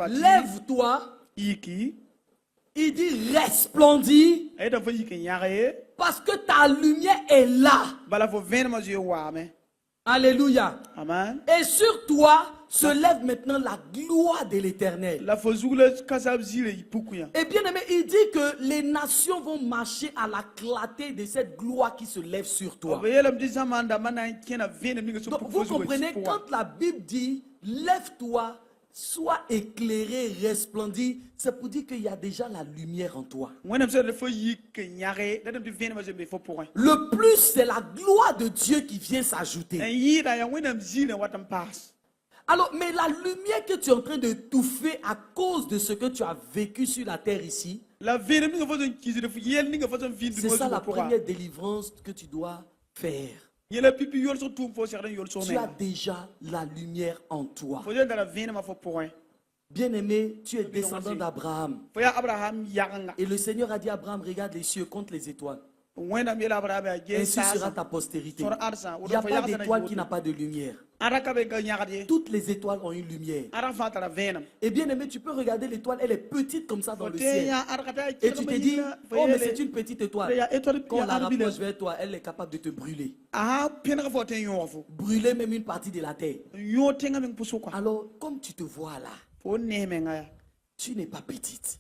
lève-toi, il dit resplendis, parce que ta lumière est là. Alléluia. Amen. Et sur toi se lève maintenant la gloire de l'Éternel. Et bien aimé, il dit que les nations vont marcher à la clarté de cette gloire qui se lève sur toi. Donc vous comprenez, quand la Bible dit lève-toi, sois éclairé, resplendis, c'est pour dire qu'il y a déjà la lumière en toi. Le plus, c'est la gloire de Dieu qui vient s'ajouter. Alors, mais la lumière que tu es en train de touffer à cause de ce que tu as vécu sur la terre ici, c'est ça la première délivrance que tu dois faire. Tu as déjà la lumière en toi. Bien-aimé, tu es descendant d'Abraham. Et le Seigneur a dit à Abraham, regarde les cieux, compte les étoiles. Ainsi sera ta postérité. Il n'y a pas d'étoile qui n'a pas de lumière. Toutes les étoiles ont une lumière. Et bien aimé, tu peux regarder l'étoile, elle est petite comme ça dans le ciel. Et tu te dis, oh mais c'est une petite étoile. Quand on la rapproche vers toi, elle est capable de te brûler. Brûler même une partie de la terre. Alors, comme tu te vois là, tu n'es pas petite.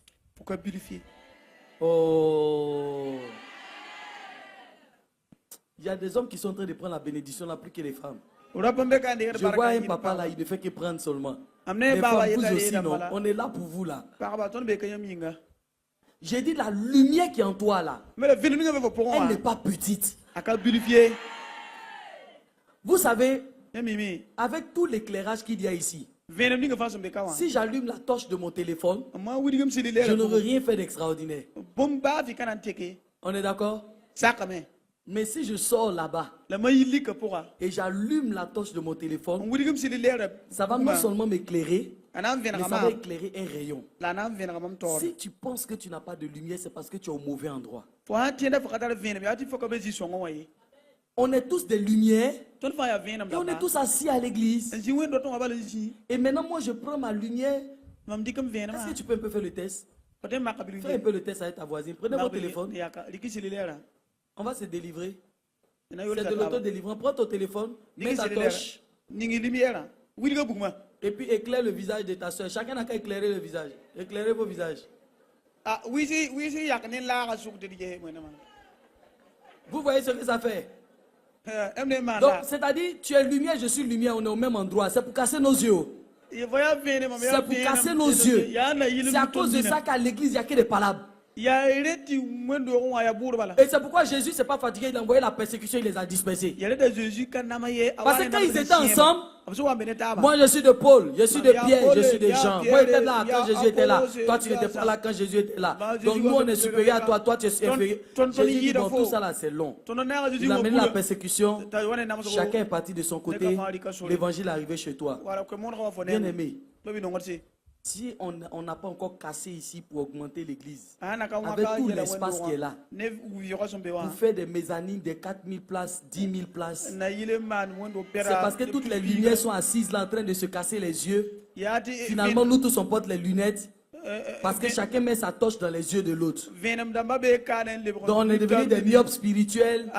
Oh. Il y a des hommes qui sont en train de prendre la bénédiction là plus que les femmes. Je vois un papa là, il ne fait que prendre seulement. Les femmes, vous aussi, non. On est là pour vous là. J'ai dit la lumière qui est en toi là, elle n'est pas petite. Vous savez, avec tout l'éclairage qu'il y a ici, si j'allume la torche de mon téléphone, je n'aurais rien fait d'extraordinaire. On est d'accord? Mais si je sors là-bas et j'allume la torche de mon téléphone, ça va non seulement m'éclairer, mais ça va éclairer un rayon. Si tu penses que tu n'as pas de lumière, c'est parce que tu es au mauvais endroit. On est tous des lumières et on est tous assis à l'église. Et maintenant, moi, je prends ma lumière. Est-ce que tu peux un peu faire le test? Fais un peu le test avec ta voisine. Prenez votre téléphone. On va se délivrer. C'est de l'autodélivrance. Prends ton téléphone, mets ta torche. Et puis éclaire le visage de ta soeur. Chacun n'a qu'à éclairer le visage. Éclairez vos visages. Vous voyez ce que ça fait? Donc, c'est-à-dire, tu es lumière, je suis lumière, on est au même endroit. C'est pour casser nos yeux. C'est pour casser nos yeux. C'est à cause de ça qu'à l'église, il n'y a que des palabres. Et c'est pourquoi Jésus s'est pas fatigué, il a envoyé la persécution, il les a dispersés. Parce que quand ils étaient ensemble, moi je suis de Paul, je suis de Pierre, je suis de Jean. Moi j'étais là quand Jésus était là. Toi tu n'étais pas là quand Jésus était là. Donc nous on est supérieur à toi, toi tu es inférieur. Jésus dit bon, tout ça là c'est long. Il a mené la persécution, chacun est parti de son côté. L'évangile est arrivé chez toi. Bien aimé. Si on n'a pas encore cassé ici pour augmenter l'église, avec tout l'espace qui est là, pour faire des mezzanines, des 4000 places, 10 000 places, c'est parce que toutes les lumières sont assises là en train de se casser les yeux. Finalement, nous tous on porte les lunettes. Parce que chacun met sa torche dans les yeux de l'autre. Donc on est devenu des myopes spirituels,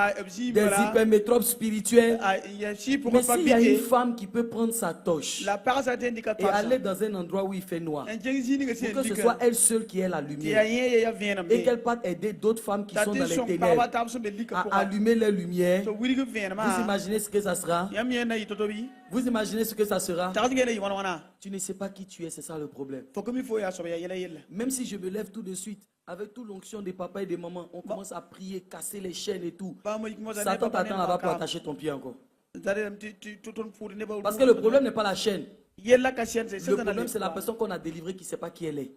des hypermétropes spirituels. Mais s'il y a une femme qui peut prendre sa torche et aller dans un endroit où il fait noir, pour que ce soit elle seule qui ait la lumière, et qu'elle parte aider d'autres femmes qui sont dans les ténèbres à allumer les lumières, vous imaginez ce que ça sera? Vous imaginez ce que ça sera? Tu ne sais pas qui tu es, c'est ça le problème. Même si je me lève tout de suite, avec toute l'onction des papas et des mamans, on commence à prier, casser les chaînes et tout. Satan t'attend là-bas pour attacher ton pied encore. Parce que le problème n'est pas la chaîne. Le problème c'est la personne qu'on a délivrée qui ne sait pas qui elle est.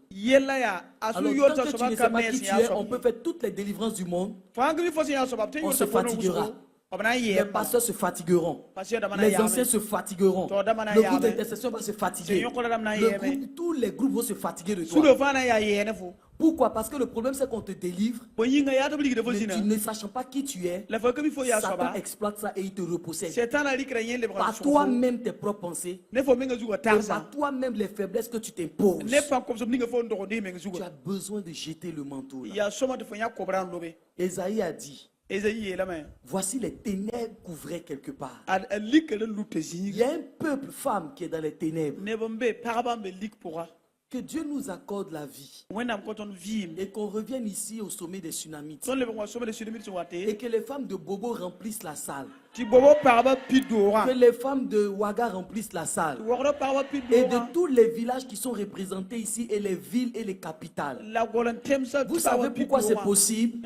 Alors tant que tu ne sais pas qui tu es, on peut faire toutes les délivrances du monde. On se fatiguera. Les pasteurs se fatigueront. Les anciens se fatigueront. Le groupe d'intercession va se fatiguer. Tous les groupes vont se fatiguer de toi. Pourquoi? Parce que le problème c'est qu'on te délivre, mais tu ne sachant pas qui tu es, Satan exploite ça et il te repossède. Par toi-même tes propres pensées, et par toi-même les faiblesses que tu t'imposes. Tu as besoin de jeter le manteau là. Esaïe a dit, voici les ténèbres couvraient quelque part. Il y a un peuple femme qui est dans les ténèbres. Que Dieu nous accorde la vie et qu'on revienne ici au sommet des Tsunamites et que les femmes de Bobo remplissent la salle. Que les femmes de Ouaga remplissent la salle. Et de tous les villages qui sont représentés ici et les villes et les capitales. Vous savez pourquoi c'est possible?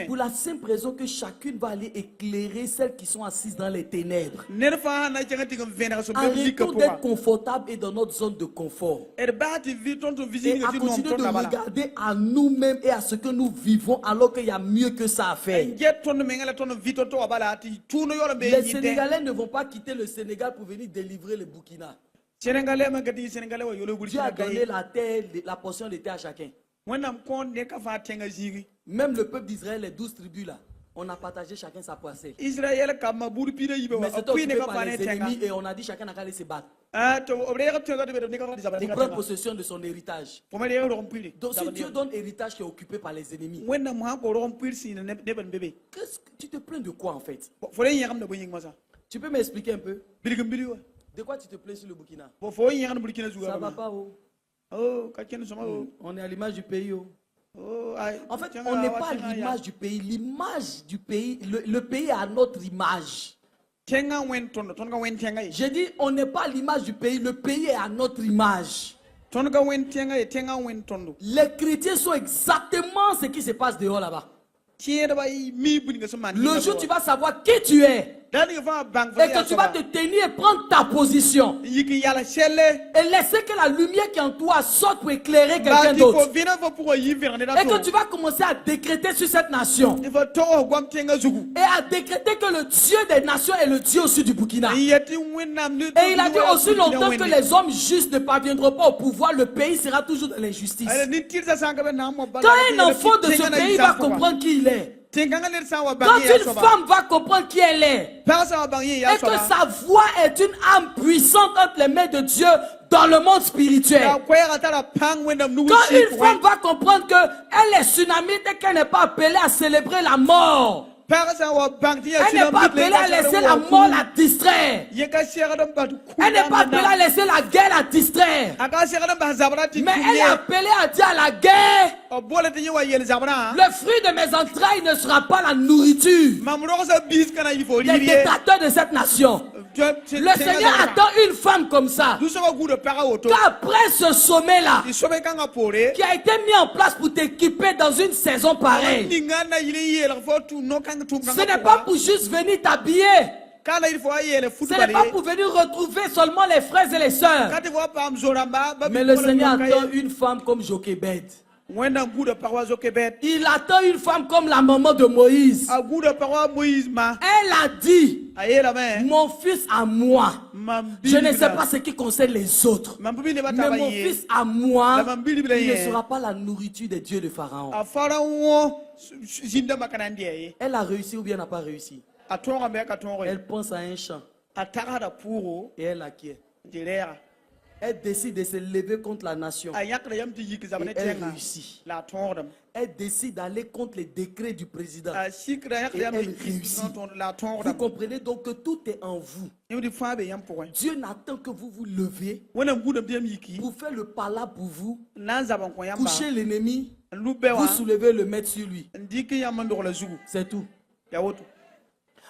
Pour la simple raison que chacune va aller éclairer celles qui sont assises dans les ténèbres. Arrêtons d'être confortables et dans notre zone de confort. Et à continuer de regarder à nous-mêmes et à ce que nous vivons alors qu'il y a mieux que ça à faire. Les Sénégalais ne vont pas quitter le Sénégal pour venir délivrer le Burkina. Dieu a donné la terre, la portion de terre à chacun. Même le peuple d'Israël, les 12 tribus là, on a partagé chacun sa parcelle. Mais c'était occupé par les ennemis et on a dit chacun n'a qu'à aller se battre pour prendre possession de son héritage. Donc si Dieu donne héritage qui est occupé par les ennemis, tu te plains de quoi en fait? Tu peux m'expliquer un peu? De quoi tu te plains sur le Burkina? Ça va pas oh. On est à l'image du pays oh. En fait, on n'est pas à l'image du pays. L'image du pays, le pays est à notre image. J'ai dit, on n'est pas à l'image du pays, le pays est à notre image. Les chrétiens sont exactement ce qui se passe dehors là-bas. Le jour où tu vas savoir qui tu es et que tu vas te tenir et prendre ta position et laisser que la lumière qui est en toi sorte pour éclairer quelqu'un d'autre et que tu vas commencer à décréter sur cette nation et à décréter que le Dieu des nations est le Dieu aussi du Burkina. Et il a dit aussi longtemps que les hommes justes ne parviendront pas au pouvoir, le pays sera toujours dans l'injustice. Quand un enfant de ce pays va comprendre qui il est, quand une femme va comprendre qui elle est et que sa voix est une âme puissante entre les mains de Dieu dans le monde spirituel, quand une femme va comprendre qu'elle est tsunamite et qu'elle n'est pas appelée à célébrer la mort, elle n'est pas appelée à laisser la mort la distraire. Elle n'est pas appelée à laisser la guerre la distraire. Mais elle est appelée à dire à la guerre, le fruit de mes entrailles ne sera pas la nourriture des détracteurs de cette nation. Le Seigneur attend une femme comme ça. Qu'après ce sommet-là, qui a été mis en place pour t'équiper dans une saison pareille, ce n'est pas pour juste venir t'habiller. Ce n'est pas pour venir retrouver seulement les frères et les sœurs. Mais le Seigneur attend une femme comme Jochebed. Il attend une femme comme la maman de Moïse. Elle a dit, mon fils à moi. Je ne sais pas ce qui concerne les autres. Mais mon fils à moi, il ne sera pas la nourriture des dieux de Pharaon. Elle a réussi ou bien n'a pas réussi? Elle pense à un champ. Et elle acquiert. Elle décide de se lever contre la nation. Et elle réussit. Elle décide d'aller contre les décrets du président. Et elle réussit. Vous comprenez donc que tout est en vous. Dieu n'attend que vous vous leviez pour faire le pala pour vous, coucher l'ennemi, vous soulevez le mettre sur lui. C'est tout.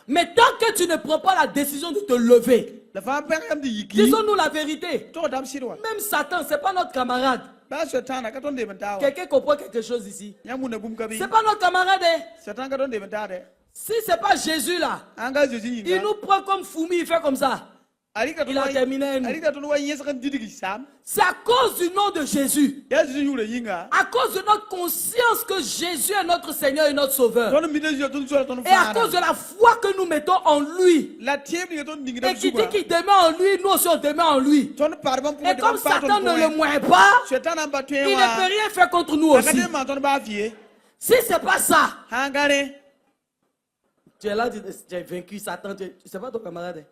Mais tant que tu ne prends pas la décision de te lever, disons-nous la vérité. Même Satan, ce n'est pas notre camarade. Quelqu'un comprend quelque chose ici? Ce n'est pas notre camarade. Si ce n'est pas Jésus là, il nous prend comme fourmis, il fait comme ça. Il a terminé. C'est à cause du nom de Jésus, à cause de notre conscience que Jésus est notre Seigneur et notre Sauveur, et à cause de la foi que nous mettons en lui, et qui dit qu'il demeure en lui, nous aussi on demeure en lui. Et comme Satan ne le moine pas, il ne peut rien faire contre nous aussi. Si ce n'est pas ça, tu es là, tu as vaincu Satan, c'est pas ton camarade.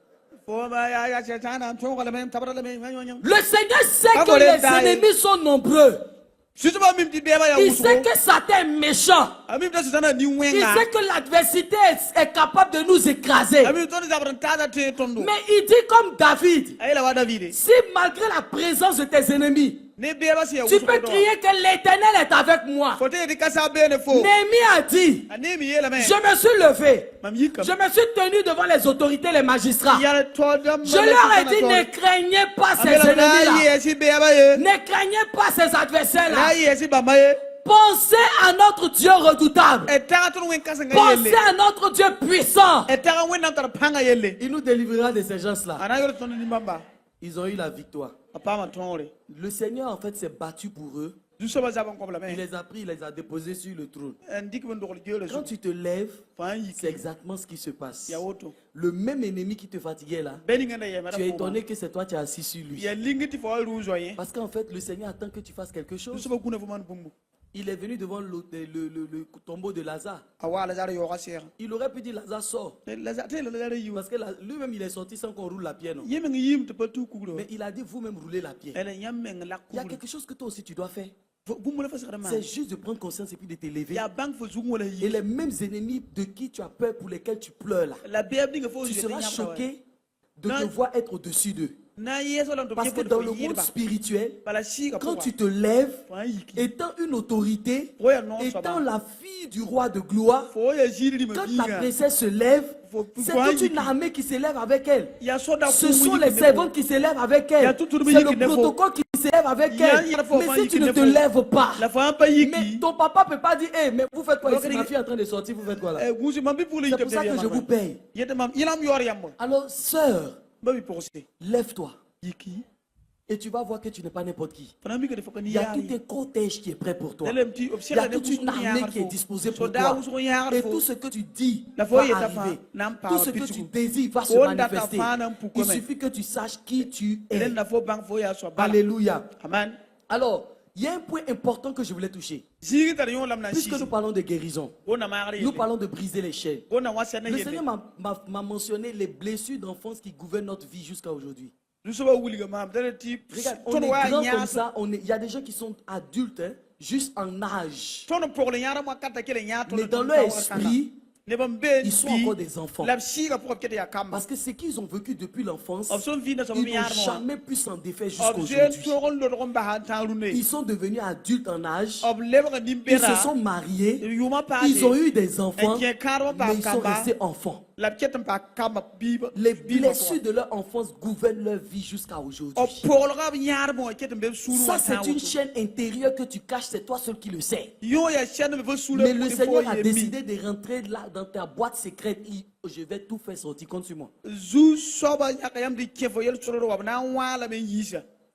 Le Seigneur sait que les ennemis sont nombreux. Il sait que Satan est méchant. Il sait que l'adversité est capable de nous écraser. Mais il dit comme David, si malgré la présence de tes ennemis, tu peux crier que l'Éternel est avec moi. Néhémie a dit, je me suis levé, je me suis tenu devant les autorités, les magistrats. Je leur ai dit, ne craignez pas ces ennemis-là, ne craignez pas ces adversaires-là. Pensez à notre Dieu redoutable. Pensez à notre Dieu puissant. Il nous délivrera de ces gens-là. Ils ont eu la victoire. Le Seigneur en fait s'est battu pour eux. Il les a pris, il les a déposés sur le trône. Quand tu te lèves, c'est exactement ce qui se passe. Le même ennemi qui te fatiguait là, tu es étonné que c'est toi qui es assis sur lui. Parce qu'en fait, le Seigneur attend que tu fasses quelque chose. Il est venu devant le tombeau de Lazare. Il aurait pu dire Lazare sort. Parce que lui-même il est sorti sans qu'on roule la pierre. Non? Mais il a dit vous-même roulez la pierre. Il y a quelque chose que toi aussi tu dois faire. C'est juste de prendre conscience et puis de te lever. Et les mêmes ennemis de qui tu as peur, pour lesquels tu pleures là, tu seras choqué de te voir être au-dessus d'eux. Parce que dans le monde spirituel, quand tu te lèves, étant une autorité, étant la fille du roi de gloire, quand ta princesse se lève, c'est toute une armée qui se lève avec elle. Ce sont les servantes qui se lèvent avec elle. C'est le protocole qui se lève avec elle. Mais si tu ne te lèves pas, mais ton papa ne peut pas dire hey, mais vous faites quoi ici? Ma fille est en train de sortir, vous faites quoi là? C'est pour ça que je vous paye. Alors, sœur, lève-toi. Et tu vas voir que tu n'es pas n'importe qui. Il y a tout un cortège qui est prêt pour toi. Il y a toute une armée qui est disposée pour toi. Et tout ce que tu dis va arriver. Tout ce que tu désires va se manifester. Il suffit que tu saches qui tu es. Alléluia. Amen. Alors, il y a un point important que je voulais toucher. Puisque nous parlons de guérison, nous parlons de briser les chaînes. Le Seigneur m'a mentionné les blessures d'enfance qui gouvernent notre vie jusqu'à aujourd'hui. Regarde, on est grand comme ça, il y a des gens qui sont adultes, hein, juste en âge. Mais dans leur esprit, ils sont encore des enfants. Parce que ce qu'ils ont vécu depuis l'enfance, ils n'ont jamais pu s'en défaire jusqu'à aujourd'hui. Ils sont devenus adultes en âge. Ils se sont mariés. Ils ont eu des enfants. Mais ils sont restés enfants. Les blessures de leur enfance gouvernent leur vie jusqu'à aujourd'hui. Ça, c'est une chaîne intérieure que tu caches, c'est toi seul qui le sais. Mais le Seigneur a décidé de rentrer là dans ta boîte secrète. Je vais tout faire sortir contre moi.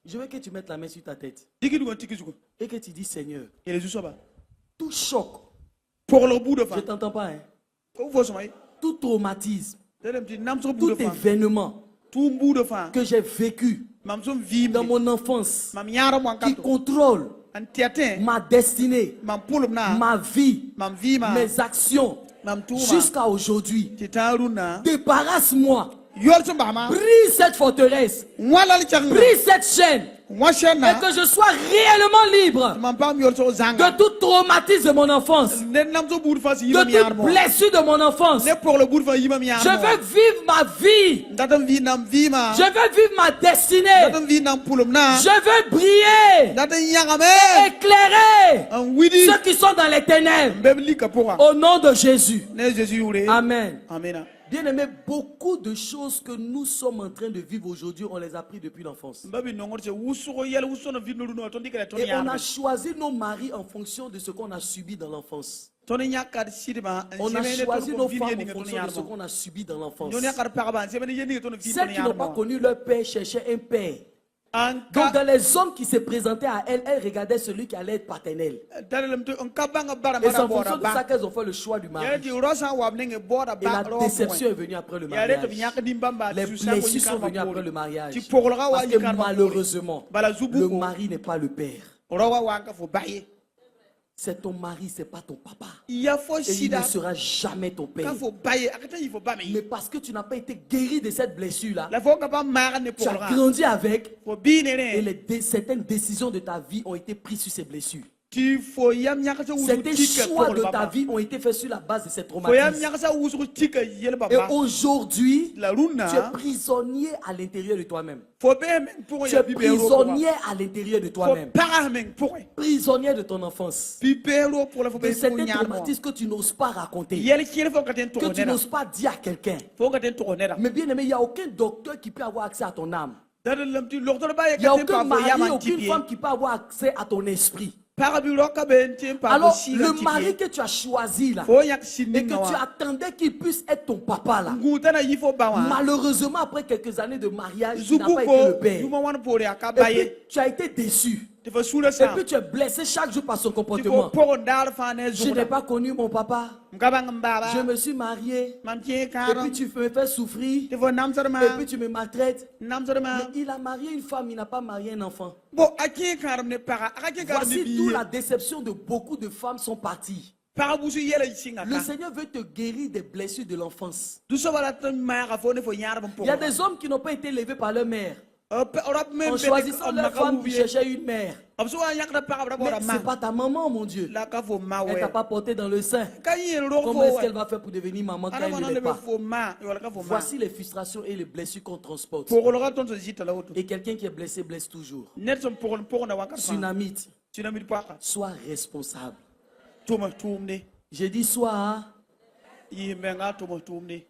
Je veux que tu mettes la main sur ta tête et que tu dis Seigneur, tout choc, je ne t'entends pas, hein? Tout traumatisme, tout événement que j'ai vécu dans mon enfance qui contrôle ma destinée, ma vie, mes actions jusqu'à aujourd'hui, débarrasse-moi. Brise cette forteresse, brise cette chaîne, et que je sois réellement libre de tout traumatisme de mon enfance, de toute blessure de mon enfance. Je veux vivre ma vie, je veux vivre ma destinée, je veux briller, éclairer ceux qui sont dans les ténèbres, au nom de Jésus. Amen. Bien aimé, beaucoup de choses que nous sommes en train de vivre aujourd'hui, on les a pris depuis l'enfance. Et on a choisi nos maris en fonction de ce qu'on a subi dans l'enfance. On a choisi nos femmes en fonction de ce qu'on a subi dans l'enfance. Celles qui n'ont pas connu leur père cherchaient un père. Donc dans les hommes qui se présentaient à elle, elles regardaient celui qui allait être paternel. Et c'est en fonction de ça qu'elles ont fait le choix du mari. Et la déception est venue après le mariage. Les blessures sont venues après le mariage. Parce que malheureusement, le mari n'est pas le père. C'est ton mari, c'est pas ton papa. Et il ne sera jamais ton père. Mais parce que tu n'as pas été guéri de cette blessure-là, tu as grandi avec, et certaines décisions de ta vie ont été prises sur ces blessures. Certains choix de ta vie ont été faits sur la base de ces traumatismes. Et aujourd'hui, tu es prisonnier à l'intérieur de toi-même. Tu es prisonnier à l'intérieur de toi-même. Prisonnier de ton enfance. De certains traumatismes que tu n'oses pas raconter. Que tu n'oses pas dire à quelqu'un. Mais bien aimé, il n'y a aucun docteur qui peut avoir accès à ton âme. Il n'y a aucun mari, aucune femme qui peut avoir accès à ton esprit. Alors, le mari que tu as choisi là, et que tu attendais qu'il puisse être ton papa là, malheureusement, après quelques années de mariage, il n'a pas été le père. Et puis, tu as été déçu. Et puis tu es blessé chaque jour par son comportement. Je n'ai pas connu mon papa. Je me suis marié. Et puis tu me fais souffrir. Et puis tu me maltraites. Mais il a marié une femme, il n'a pas marié un enfant. Voici d'où la déception de beaucoup de femmes sont parties. Le Seigneur veut te guérir des blessures de l'enfance. Il y a des hommes qui n'ont pas été élevés par leur mère. En choisissant leur femme, tu cherchais une mère. Mais ce n'est pas ta maman, mon Dieu. Elle ne t'a pas porté dans le sein. Comment est-ce qu'elle va faire pour devenir maman quand elle ne l'est pas? Voici les frustrations et les blessures qu'on transporte. Et quelqu'un qui est blessé blesse toujours. Tsunamite, sois responsable. J'ai dit sois.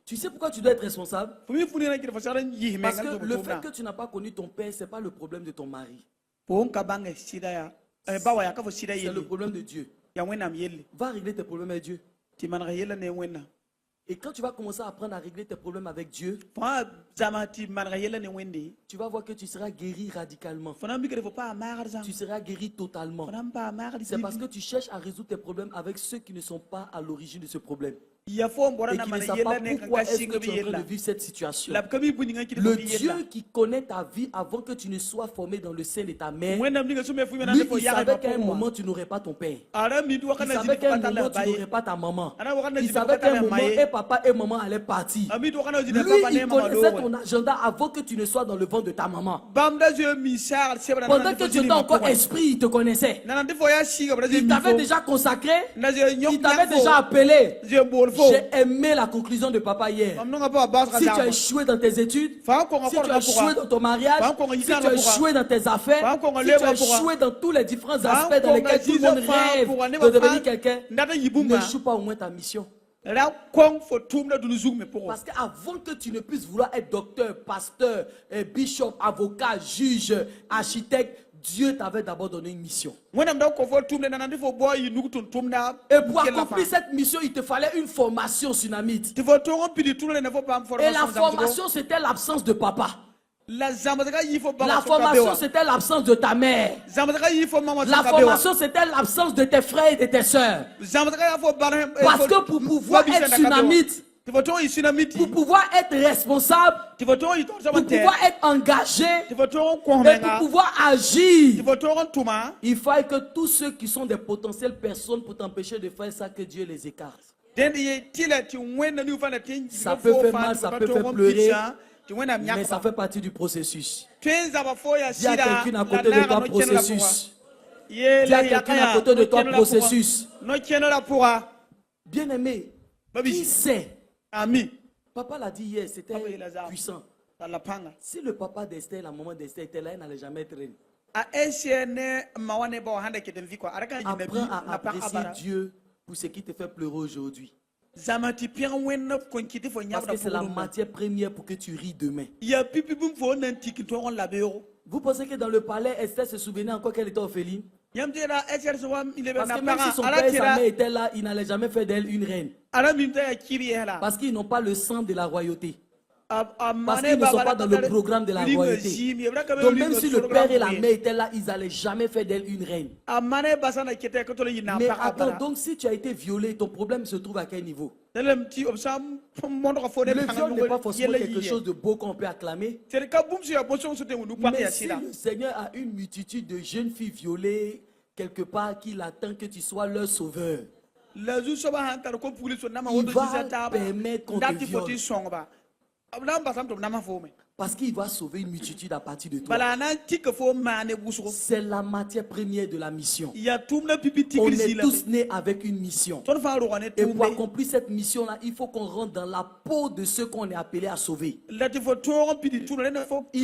Tu sais pourquoi tu dois être responsable? Parce que le fait que tu n'as pas connu ton père, ce n'est pas le problème de ton mari. C'est le problème de Dieu. Va régler tes problèmes avec Dieu. Et quand tu vas commencer à apprendre à régler tes problèmes avec Dieu, tu vas voir que tu seras guéri radicalement. Tu seras guéri totalement. C'est parce que tu cherches à résoudre tes problèmes avec ceux qui ne sont pas à l'origine de ce problème. Et qui ne savent pas pourquoi est-ce que tu es en train de vivre cette situation. Le Dieu qui connaît ta vie avant que tu ne sois formé dans le sein de ta mère, lui, il savait qu'à un moment tu n'aurais pas ton père. Il savait qu'à un moment tu n'aurais pas ta maman. Il savait qu'à un moment et papa et maman allaient partir. Lui, il connaissait ton agenda avant que tu ne sois dans le ventre de ta maman. Pendant que tu étais encore esprit, il te connaissait. Il t'avait déjà consacré. Il t'avait déjà appelé. J'ai aimé la conclusion de papa hier. Si tu as échoué dans tes études, si tu as échoué dans ton mariage, si tu as échoué dans tes affaires, si tu as échoué dans tous les différents aspects dans lesquels tout le monde rêve de devenir quelqu'un, n'échoue pas au moins ta mission. Parce qu'avant que tu ne puisses vouloir être docteur, pasteur, bishop, avocat, juge, architecte, Dieu t'avait d'abord donné une mission. Et pour accomplir cette mission, il te fallait une formation tsunamite. Et la formation, c'était l'absence de papa. La formation, c'était l'absence de ta mère. La formation, c'était l'absence de tes frères et de tes sœurs. Parce que pour pouvoir être tsunamite, pour pouvoir être responsable, pour pouvoir être engagé, et pour pouvoir agir, il faut que tous ceux qui sont des potentielles personnes pour t'empêcher de faire ça, que Dieu les écarte. Ça peut faire mal, ça peut faire pleurer, mais ça fait partie du processus. Dis à quelqu'un à côté de toi, processus. Dis à quelqu'un à côté de toi, processus. Bien aimé, qui sait? Papa l'a dit hier, c'était puissant. Si le papa d'Esther, la maman d'Esther était là, elle n'allait jamais être reine. Apprends à apprécier Dieu pour ce qui te fait pleurer aujourd'hui. Parce que c'est la matière première pour que tu ris demain. Vous pensez que dans le palais, Esther se souvenait encore qu'elle était orpheline? Parce que même si son père et sa mère étaient là, il n'allait jamais faire d'elle une reine. Parce qu'ils n'ont pas le sang de la royauté. Parce qu'ils ne sont pas dans le programme de la royauté. Donc même si le père et la mère étaient là, ils n'allaient jamais faire d'elle une reine. Mais attends, donc si tu as été violé, ton problème se trouve à quel niveau? Le viol n'est pas forcément quelque chose de beau qu'on peut acclamer. Mais si le Seigneur a une multitude de jeunes filles violées quelque part, qu'il attend que tu sois leur sauveur, il va permettre qu'on te viole. Parce qu'il va sauver une multitude à partir de toi. C'est la matière première de la mission. On est tous nés avec une mission. Et pour accomplir cette mission-là, il faut qu'on rentre dans la peau de ceux qu'on est appelé à sauver. Il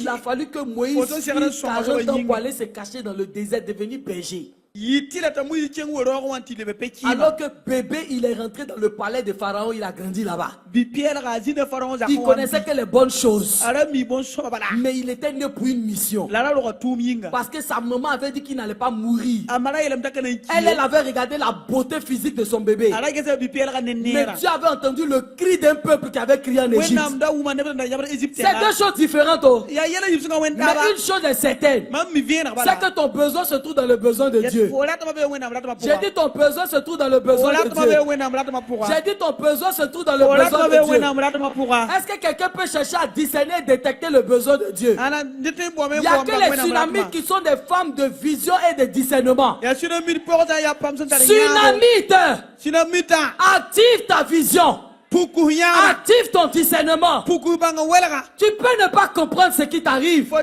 a fallu que Moïse prit 40 ans pour aller se cacher dans le désert, devenir berger. Alors que bébé, il est rentré dans le palais de Pharaon, il a grandi là-bas. Il connaissait que les bonnes choses. Mais il était né pour une mission. Parce que sa maman avait dit qu'il n'allait pas mourir. Elle avait regardé la beauté physique de son bébé. Mais Dieu avait entendu le cri d'un peuple qui avait crié en Égypte. C'est deux choses différentes. Oh. Mais une chose est certaine, c'est que ton besoin se trouve dans le besoin de Dieu. J'ai dit ton besoin se trouve dans le besoin de Dieu. J'ai dit ton besoin se trouve dans le besoin de Dieu. Est-ce que quelqu'un peut chercher à discerner et détecter le besoin de Dieu? Il n'y a que les tsunamites qui sont des femmes de vision et de discernement. Tsunamite, active ta vision. Active ton discernement. Tu peux ne pas comprendre ce qui t'arrive, mais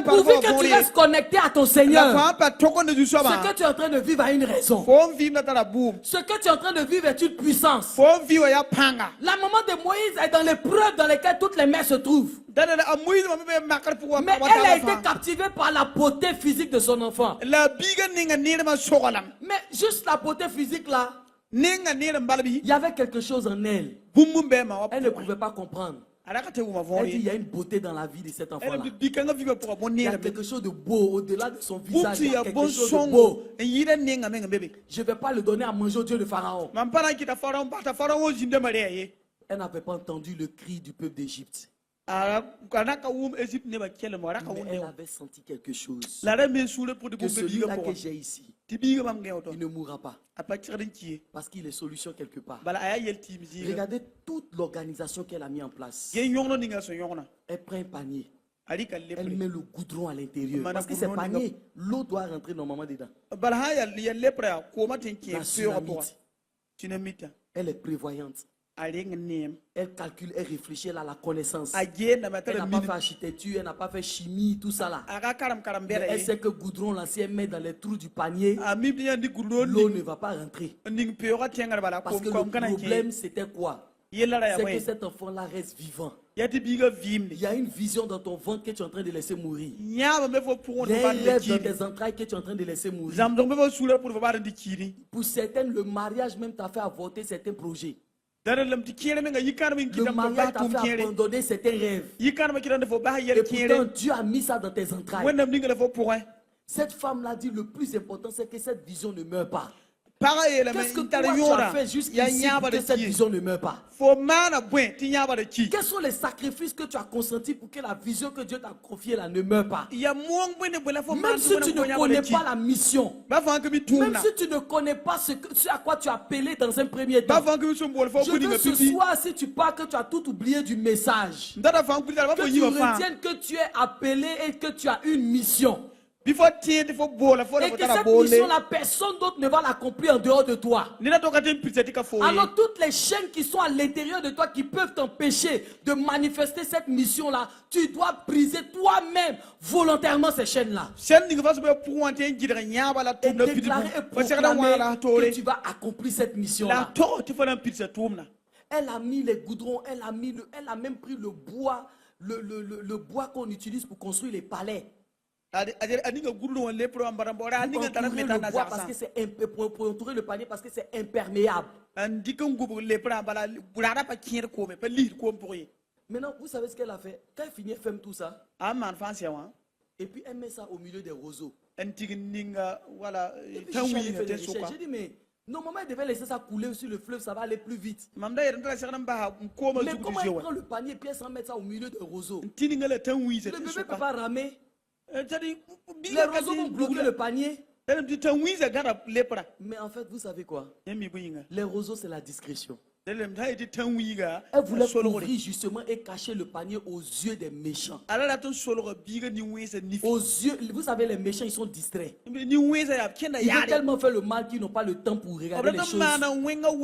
pourvu que tu restes connecté à ton Seigneur, ce que tu es en train de vivre a une raison. Ce que tu es en train de vivre est une puissance. La maman de Moïse est dans l'épreuve dans laquelle toutes les mères se trouvent. Mais elle a été captivée par la beauté physique de son enfant. Mais juste la beauté physique là, il y avait quelque chose en elle. Elle ne pouvait pas comprendre. Elle dit, il y a une beauté dans la vie de cet enfant-là. Il y a quelque chose de beau au-delà de son visage. Il y a quelque chose de beau. Je ne vais pas le donner à manger au Dieu de Pharaon. Elle n'avait pas entendu le cri du peuple d'Égypte. Mais elle avait senti quelque chose. Que celui-là que j'ai ici, il ne mourra pas. Parce qu'il est solution quelque part. Regardez toute l'organisation qu'elle a mis en place. Elle prend un panier. Elle met le goudron à l'intérieur. Parce que ces paniers, l'eau doit rentrer normalement dedans. La tsunamite, elle est prévoyante. Elle calcule, elle réfléchit, elle a la connaissance. Elle n'a pas fait architecture, elle n'a pas fait chimie, tout ça là. Mais elle sait que goudron là, si elle met dans les trous du panier, l'eau ne va pas rentrer. Parce que le problème c'était quoi? c'est que cet enfant-là reste vivant. Il y a une vision dans ton ventre que tu es en train de laisser mourir. Il y a un rêve dans tes entrailles que tu es en train de laisser mourir. Pour certaines, le mariage même t'a fait avorter certains projets. Le mariage t'a fait abandonner certains rêves. Et pourtant, Dieu a mis ça dans tes entrailles. Cette femme-là dit, le plus important, c'est que cette vision ne meurt pas. Qu'est-ce que toi tu as fait jusqu'ici pour que cette vision ne meure pas? Quels sont les sacrifices que tu as consentis pour que la vision que Dieu t'a confiée là ne meure pas? Même si tu ne connais pas la mission, même si tu ne connais pas ce à quoi tu as appelé dans un premier temps, je veux ce soir, si tu pars, que tu as tout oublié du message, que tu retiennes que tu es appelé et que tu as une mission. Et que cette mission-là, personne d'autre ne va l'accomplir en dehors de toi. Alors toutes les chaînes qui sont à l'intérieur de toi, qui peuvent t'empêcher de manifester cette mission-là, tu dois briser toi-même volontairement ces chaînes-là. Et déclarer et proclamer que tu vas accomplir cette mission-là. Elle a mis les goudrons, elle a même pris le bois, le bois qu'on utilise pour construire les palais. Pour entourer le panier parce que c'est imperméable. Maintenant, vous savez ce qu'elle a fait? Quand elle finit, elle ferme tout ça. Et puis elle met ça au milieu des roseaux. Et puis j'ai dit, mais normalement, elle devait laisser ça couler sur le fleuve, ça va aller plus vite. Mais comment elle prend le panier et puis elle s'en met ça au milieu des roseaux? Le bébé ne peut pas ramer. Les roseaux vont bloquer le panier. Mais en fait, vous savez quoi? Les roseaux, c'est la discrétion. Elle voulait couvrir justement et cacher le panier aux yeux des méchants. Aux yeux, vous savez, les méchants, ils sont distraits. Ils ont tellement fait le mal qu'ils n'ont pas le temps pour regarder les choses.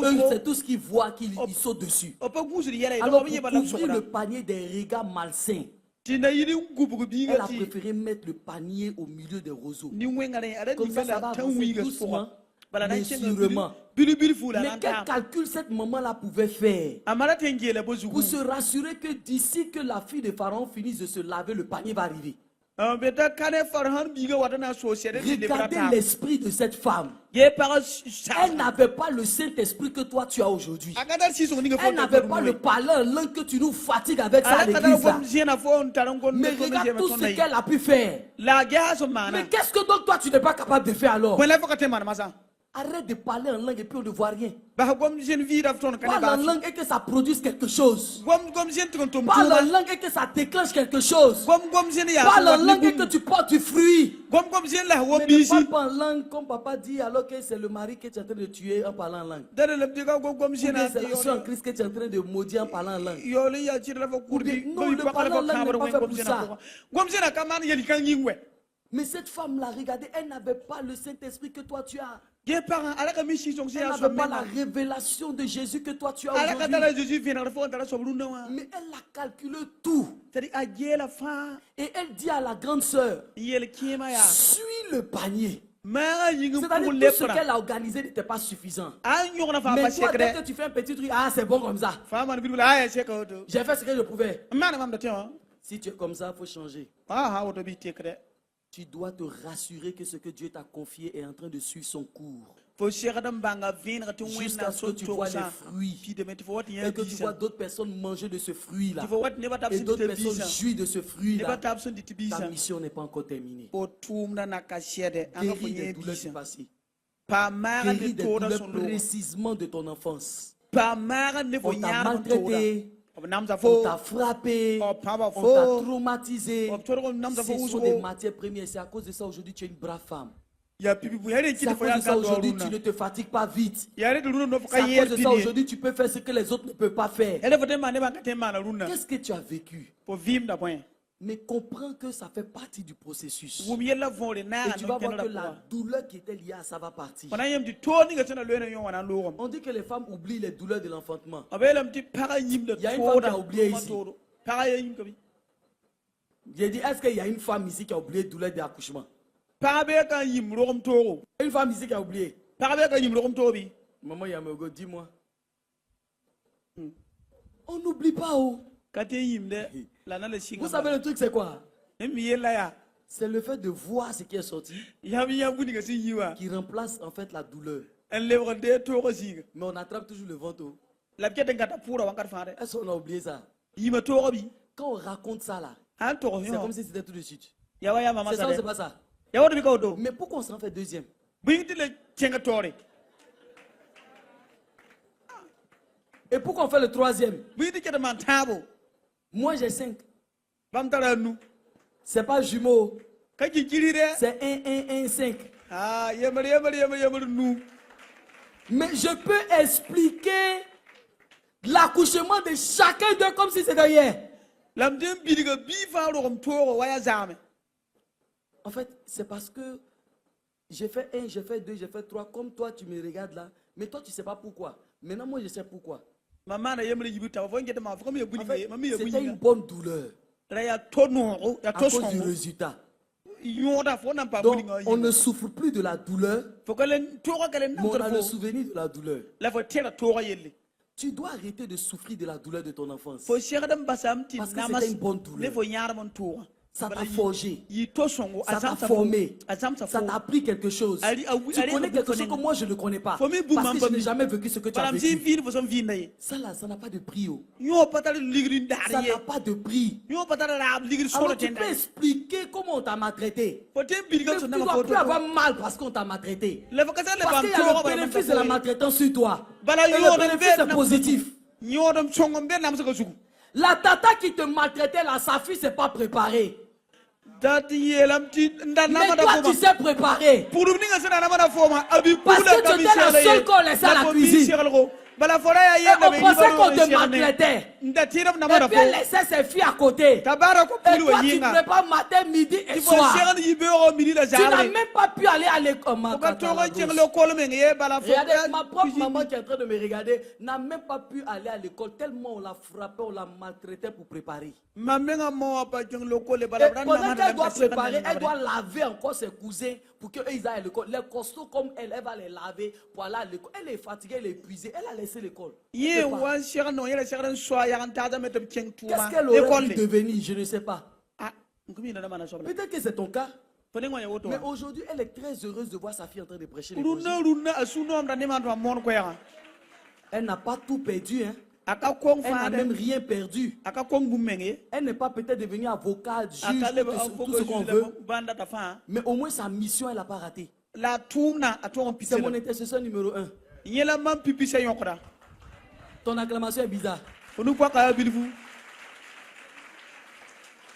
Eux, c'est tout ce qu'ils voient qu'ils sautent dessus. Alors, pour couvrir le panier des regards malsains, elle a préféré mettre le panier au milieu des roseaux. Comme ça va avancer doucement, mais sûrement. Mais quel calcul cette maman-là pouvait faire pour se rassurer que d'ici que la fille de Pharaon finisse de se laver, le panier va arriver? Regardez l'esprit de cette femme. Elle n'avait pas le Saint-Esprit que toi tu as aujourd'hui. Elle n'avait pas le parler en langue que tu nous fatigues avec ça à l'église. Mais regarde tout ce qu'elle a pu faire. Mais qu'est-ce que donc toi tu n'es pas capable de faire alors? Arrête de parler en langue et puis on ne voit rien. Parle en langue et que ça produise quelque chose. Parle en langue et que ça déclenche quelque chose. Parle en langue et que tu portes du fruit. Mais ne parle pas en langue comme papa dit alors que c'est le mari que tu es en train de tuer en parlant en langue. Ou bien c'est la soeur en Christ que tu es en train de maudire en parlant en langue. Non, le parler en langue n'est pas fait pour ça. Mais cette femme-là, regardez, elle n'avait pas le Saint-Esprit que toi tu as. Elle n'avait pas la révélation de Jésus que toi tu as aujourd'hui. Mais elle a calculé tout. Et elle dit à la grande sœur, suis le panier. C'est-à-dire tout ce qu'elle a organisé n'était pas suffisant. Mais toi, dès que tu fais un petit truc, ah c'est bon comme ça. J'ai fait ce que je pouvais. Si tu es comme ça, il faut changer. Tu dois te rassurer que ce que Dieu t'a confié est en train de suivre son cours. Jusqu'à ce que tu vois les fruits. Et que tu vois d'autres personnes manger de ce fruit-là. Et d'autres personnes jouir de ce fruit-là. Ta mission n'est pas encore terminée. Guéris des douleurs du passé. Guéris des douleurs précisément de ton enfance. On t'a maltraité. On t'a frappé, on t'a traumatisé. Ce sont des matières premières. C'est à cause de ça aujourd'hui tu es une brave femme. C'est à cause de ça aujourd'hui tu ne te fatigues pas vite. C'est à cause de ça aujourd'hui tu peux faire ce que les autres ne peuvent pas faire. Qu'est-ce que tu as vécu? Mais comprends que ça fait partie du processus. Et tu vas voir que la douleur qui était liée à ça va partir. On dit que les femmes oublient les douleurs de l'enfantement. Il y a une femme qui a oublié ici. J'ai dit, est-ce qu'il y a une femme ici qui a oublié les douleurs de l'accouchement? Une femme ici qui a oublié. Maman Yamogo, dis-moi. On n'oublie pas. Oh. Vous savez le truc c'est quoi? C'est le fait de voir ce qui est sorti qui remplace en fait la douleur. Mais on attrape toujours le ventre. Est-ce qu'on a oublié ça? Quand on raconte ça là, c'est comme si c'était tout de suite. C'est ça ou c'est pas ça? Mais pourquoi on s'en fait deuxième? Et pourquoi on fait le troisième? Moi j'ai 5. C'est pas jumeau. C'est 1, 1, 1, 5. Mais je peux expliquer l'accouchement de chacun d'eux comme si c'était hier. En fait, c'est parce que j'ai fait 1, j'ai fait 2, j'ai fait 3. Comme toi, tu me regardes là. Mais toi, tu ne sais pas pourquoi. Maintenant, moi, je sais pourquoi. En fait, c'était une bonne douleur. À cause du résultat. Donc, on ne souffre plus de la douleur, mais on a le souvenir de la douleur. Tu dois arrêter de souffrir de la douleur de ton enfance. Parce que c'était une bonne douleur. Ça t'a forgé, ça t'a formé, ça t'a appris quelque chose. Tu connais quelque chose que moi je ne connais pas. Parce que je n'ai jamais vécu ce que tu as vécu. Ça là, ça n'a pas de prix. Ça n'a pas de prix. Alors tu peux expliquer comment on t'a maltraité. Mais tu ne dois plus avoir mal parce qu'on t'a maltraité. Parce qu'il y a le bénéfice de la maltraitance sur toi. Et le bénéfice est positif. La tata qui te maltraitait là, sa fille s'est pas préparée. Mais toi, tu sais préparer. Parce que tu étais la seule qu'on laissait à la cuisine. Et on pensait qu'on te maltraitait. Et puis elle laissait ses filles à côté. Et toi, tu prépares matin, midi et soir. Tu n'as même pas pu aller à l'école. Regardez, ma propre maman qui est en train de me regarder n'a même pas pu aller à l'école tellement on l'a frappé, on l'a maltraité pour préparer. Et pendant qu'elle doit préparer, elle doit laver encore ses cousins pour qu'eux aillent à l'école. Les costauds comme elle va les laver pour aller à l'école. Elle est fatiguée, elle est épuisée, elle a laissé l'école. Qu'est-ce qu'elle aurait pu devenir? Je ne sais pas. Peut-être que c'est ton cas. Mais aujourd'hui, elle est très heureuse de voir sa fille en train de prêcher l'évangile. Elle n'a pas tout perdu, hein. Elle n'a même rien perdu. Elle n'est pas peut-être devenue avocate, juge, tout ce qu'on veut. Mais au moins sa mission, elle n'a pas raté. C'est mon intercesseur numéro 1. Ton acclamation est bizarre.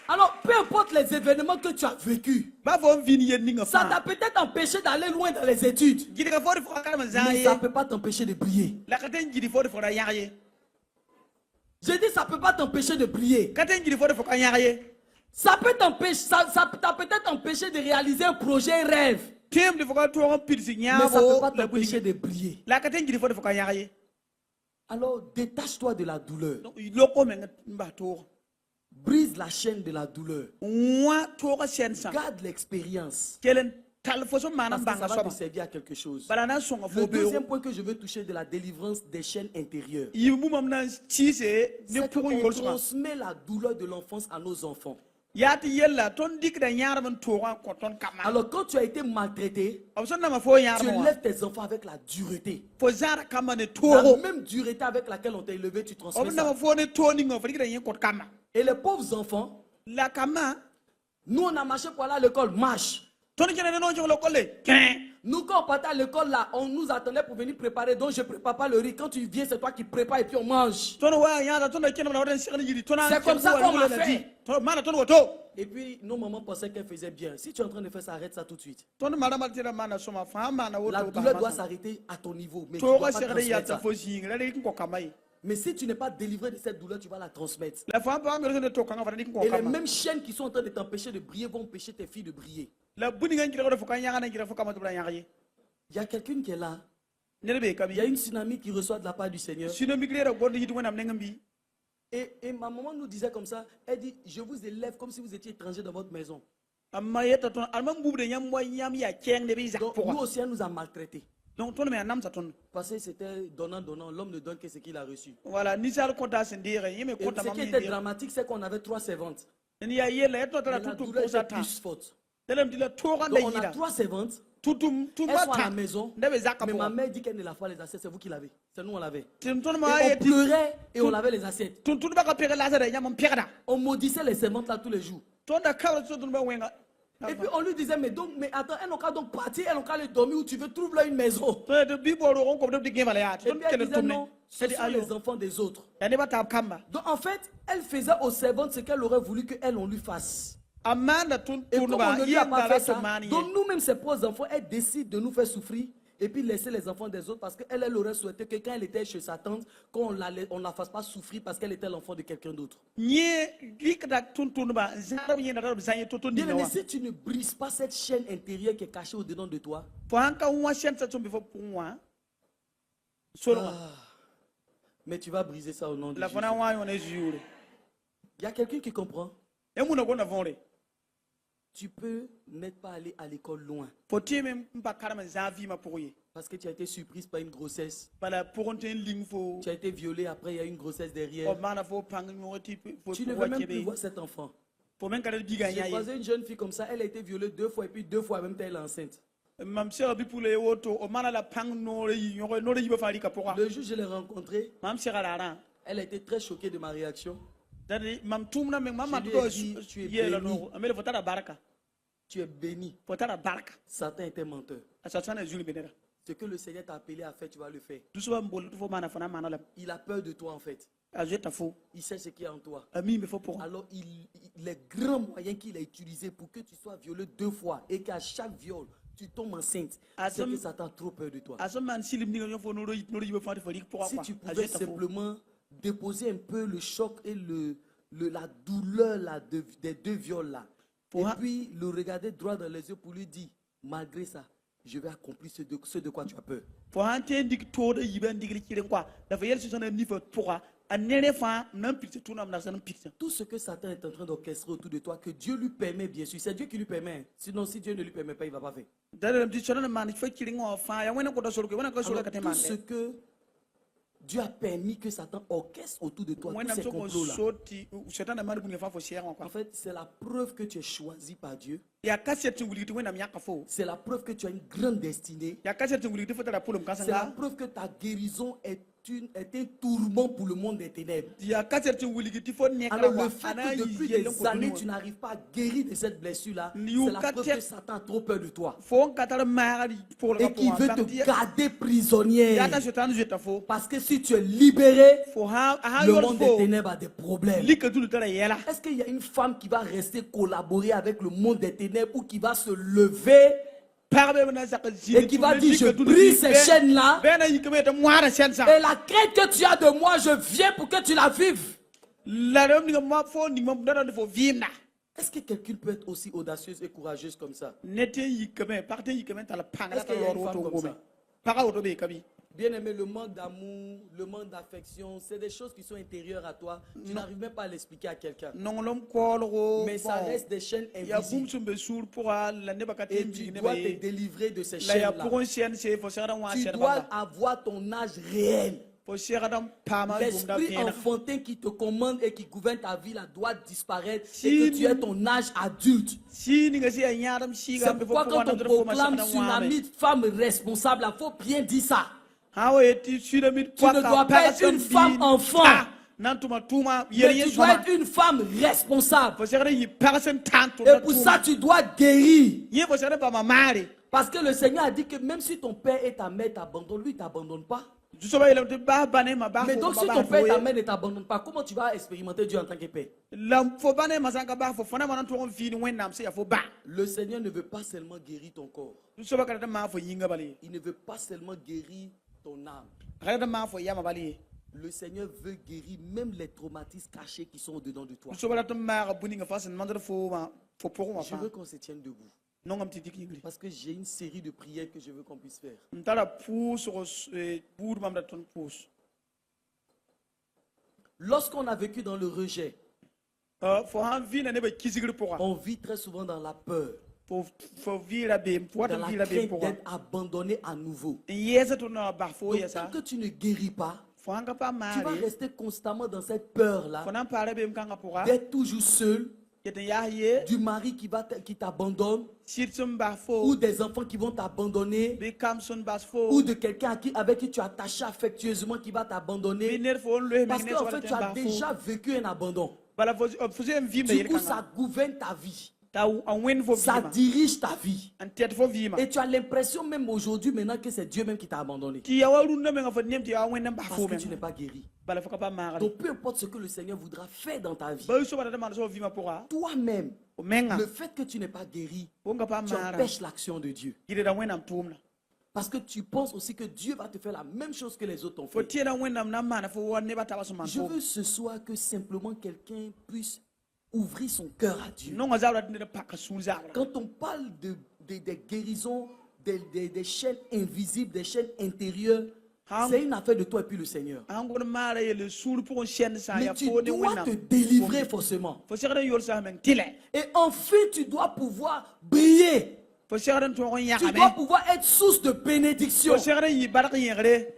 Alors, peu importe les événements que tu as vécus, ça t'a peut-être empêché d'aller loin dans les études. Mais ça ne peut pas t'empêcher de briller. J'ai dit, ça ne peut pas t'empêcher de briller. Ça peut t'empêcher, ça t'a peut-être empêché de réaliser un projet, un rêve. Mais ça ne peut pas t'empêcher de briller. Alors, détache-toi de la douleur. Brise la chaîne de la douleur. Garde l'expérience. Parce que ça va te servir à quelque chose. Le deuxième point que je veux toucher de la délivrance des chaînes intérieures, c'est qu'on transmet la douleur de l'enfance à nos enfants. Alors quand tu as été maltraité, tu élèves tes enfants avec la dureté. La même dureté avec laquelle on t'a élevé, tu transmets ça. Et les pauvres enfants, nous on a marché pour aller à l'école, marche. Nous quand on partait à l'école là, on nous attendait pour venir préparer, donc je ne prépare pas le riz. Quand tu viens, c'est toi qui prépares et puis on mange. C'est comme ça qu'on m'a fait. Et puis nos mamans pensaient qu'elles faisaient bien. Si tu es en train de faire ça, arrête ça tout de suite. La douleur doit s'arrêter à ton niveau. Mais tu dois pas transmettre ça. Mais si tu n'es pas délivré de cette douleur, tu vas la transmettre. Et les mêmes chaînes qui sont en train de t'empêcher de briller vont empêcher tes filles de briller. Il y a quelqu'un qui est là. Il y a une tsunami qui reçoit de la part du Seigneur. Et ma maman nous disait comme ça, elle dit, je vous élève comme si vous étiez étranger dans votre maison. Donc, nous aussi, elle nous a maltraités. donc ton me nam sa ton Parce que c'était donnant, l'homme ne donne que ce qu'il a reçu. voilà ni sal konta sendire yeme Et konta ce qui mam était dramatique, c'est qu'on avait 3 servantes. ni ya yele et Mais totala la tutum douleur ko sa était ta plus forte. telem dila tora Donc da on a yida 3 servantes. tutum Elles sont à tumata la maison. ndabe zaka Mais po ma mère dit qu'elle ne lave pas les assiettes. C'est vous qui lavez. C'est nous on lavait. tim ton Et ma on yeti pleurait et on lavait les assiettes. tun ba ka pere lazare nyam pere On maudissait les servantes là tous les jours. ton da ka so tun ba wenga Et puis on lui disait, mais attends, elles n'ont qu'à donc partir, elles n'ont qu'à aller dormir où tu veux, trouve-leur une maison. to de bi boro on ko de gema ya Et puis elle disait, non, ce sont ayo les enfants des autres. ya ne ba ta kamba Donc en fait, elle faisait aux servantes ce qu'elle aurait voulu qu'elles on lui fasse. amanda tun Et comme on ba ne lui a pas fait ça, mani donc nous-mêmes, ses pauvres enfants, elle décide de nous faire souffrir et puis laisser les enfants des autres parce qu'elle elle aurait souhaité que quand elle était chez sa tante, qu'on ne la fasse pas souffrir parce qu'elle était l'enfant de quelqu'un d'autre. ni gikda tun ba zara bi na zanye to Bien ni aimé, wa si tu ne brises pas cette chaîne intérieure qui est cachée au-dedans de toi, fo hanka wa shen sa tumbi fo punwa solo mais tu vas briser ça au nom de la Jésus. fona wa yo ne jure Il y a quelqu'un qui comprend. e mu na go na vonre Tu peux n'être pas allé à l'école loin fo time mpa karama zavi ma pourye parce que tu as été surprise par une grossesse. bala pouronte ling fo Tu as été violée, après il y a eu une grossesse o derrière. mana fo pang no ti fo Tu ne veux même plus voir cet enfant. fo men kala biga J'ai nya croisé une jeune fille comme ça, elle a été violée 2 fois et puis 2 fois même elle est enceinte. mam sera bi pule woto o mana la pang no re yi no re yi ba fali ka pourra Le jour où je l'ai rencontrée, mam sera la ran elle a été très choquée de ma réaction. dadi mam tumna men mam Je lui do ai dit, tu es yela béni. no amele fo tara baraka Tu es béni. fo tara baraka Satan était menteur. asasana juli benera Ce que le Seigneur t'a appelé à faire, tu vas le faire. du so mbol fo mana fona mana la Il a peur de toi en fait. ajeta fo Il sait ce qu'il y a en toi. ami me fo pour Alors, les grands moyens qu'il a utilisés pour que tu sois violé 2 fois et qu'à chaque viol, tu tombes enceinte, c'est que Satan a trop peur de toi. asaman silim ni yo fo no ro yi ba fati fali pour Si quoi tu pouvais ajeta fo simplement déposer un peu le choc et la douleur là, des 2 viols là, et puis le regarder droit dans les yeux pour lui dire, malgré ça, je vais accomplir ce de quoi tu as peur. fo hante ndik to de yiben digri ci quoi da fa yel ci sona ni fo pour anere fa nan picte tout nam na san picte Tout ce que Satan est en train d'orchestrer autour de toi, que Dieu lui permet, bien sûr, c'est Dieu qui lui permet. Sinon, si Dieu ne lui permet pas, il ne va pas faire. da di sona man fo ci ngo fa ya wona ko da solo ko wona ko solo Alors, ka te tout man ce que Dieu a permis que Satan orchestre autour de toi, tous wona ces so ko complots-là. soti setan na man bu ne fa fo cher En quoi fait, c'est la preuve que tu es choisi par Dieu. ya kasete nguli ti wona mi yakka fo C'est la preuve que tu as une grande destinée. ya kasete nguli ti fo tara pulum C'est la kasanga preuve que ta guérison est un tourment pour le monde des ténèbres. ya kasete nguli ti fo ne Alors kala le fait que depuis des années tu n'arrives pas à guérir de cette blessure-là, c'est la preuve que Satan a trop peur de toi. fo katara mari pour Et qu'il veut te garder ya prisonnière. ta setan jeta fo Parce que si tu es libéré, fo ha le yor monde des fo ténèbres a des problèmes. lika tu tara yela Est-ce qu'il y a une femme qui va rester collaborer avec le monde des ténèbres ou qui va se lever et qui va dire je brise ces chaînes-là et la crainte que tu as de moi, je viens pour que tu la vives? Est-ce que quelqu'un peut être aussi audacieuse et courageuse comme ça? Est-ce qu'il y a une femme comme ça? Bien aimé, le manque d'amour, le manque d'affection, c'est des choses qui sont intérieures à toi. Tu n'arrives même pas à l'expliquer à quelqu'un. Mais ça reste des chaînes invisibles. Et tu dois te délivrer de ces chaînes-là. Tu dois avoir ton âge réel. L'esprit enfantin qui te commande et qui gouverne ta vie là doit disparaître et que tu aies ton âge adulte. C'est pourquoi quand on proclame tsunamite, femme responsable, il faut bien dire ça. Tu ne dois pas être une femme enfant. Mais tu dois être une femme responsable. Et pour ça, tu dois guérir. Parce que le Seigneur a dit que même si ton père et ta mère t'abandonnent, lui, il ne t'abandonne pas. Mais donc si ton père et ta mère ne t'abandonnent pas, comment tu vas expérimenter Dieu en tant que père? Le Seigneur ne veut pas seulement guérir ton corps. Il ne veut pas seulement guérir ton âme. Le Seigneur veut guérir même les traumatismes cachés qui sont au-dedans de toi. Je veux qu'on se tienne debout. Parce que j'ai une série de prières que je veux qu'on puisse faire. Lorsqu'on a vécu dans le rejet, on vit très souvent dans la peur. dans la crainte d'être abandonné à nouveau. Tant que tu ne guéris pas, tu vas rester constamment dans cette peur-là, d'être toujours seul, du mari qui t'abandonne, ou des enfants qui vont t'abandonner, ou de quelqu'un avec qui tu es attaché affectueusement qui va t'abandonner, parce qu'en fait tu as déjà vécu un abandon. Du coup ça gouverne ta vie, ça dirige ta vie, et tu as l'impression même aujourd'hui maintenant que c'est Dieu même qui t'a abandonné, parce que tu n'es pas guéri. Donc peu importe ce que le Seigneur voudra faire dans ta vie, toi-même, le fait que tu n'es pas guéri, tu empêches l'action de Dieu. Parce que tu penses aussi que Dieu va te faire la même chose que les autres ont fait. Je veux ce soir que simplement quelqu'un puisse ouvrir son cœur à Dieu. Quand on parle des guérisons, des chaînes invisibles, des chaînes intérieures, c'est une affaire de toi et puis le Seigneur. Mais tu dois te délivrer forcément. Et enfin, tu dois pouvoir briller. Tu dois pouvoir être source de bénédiction.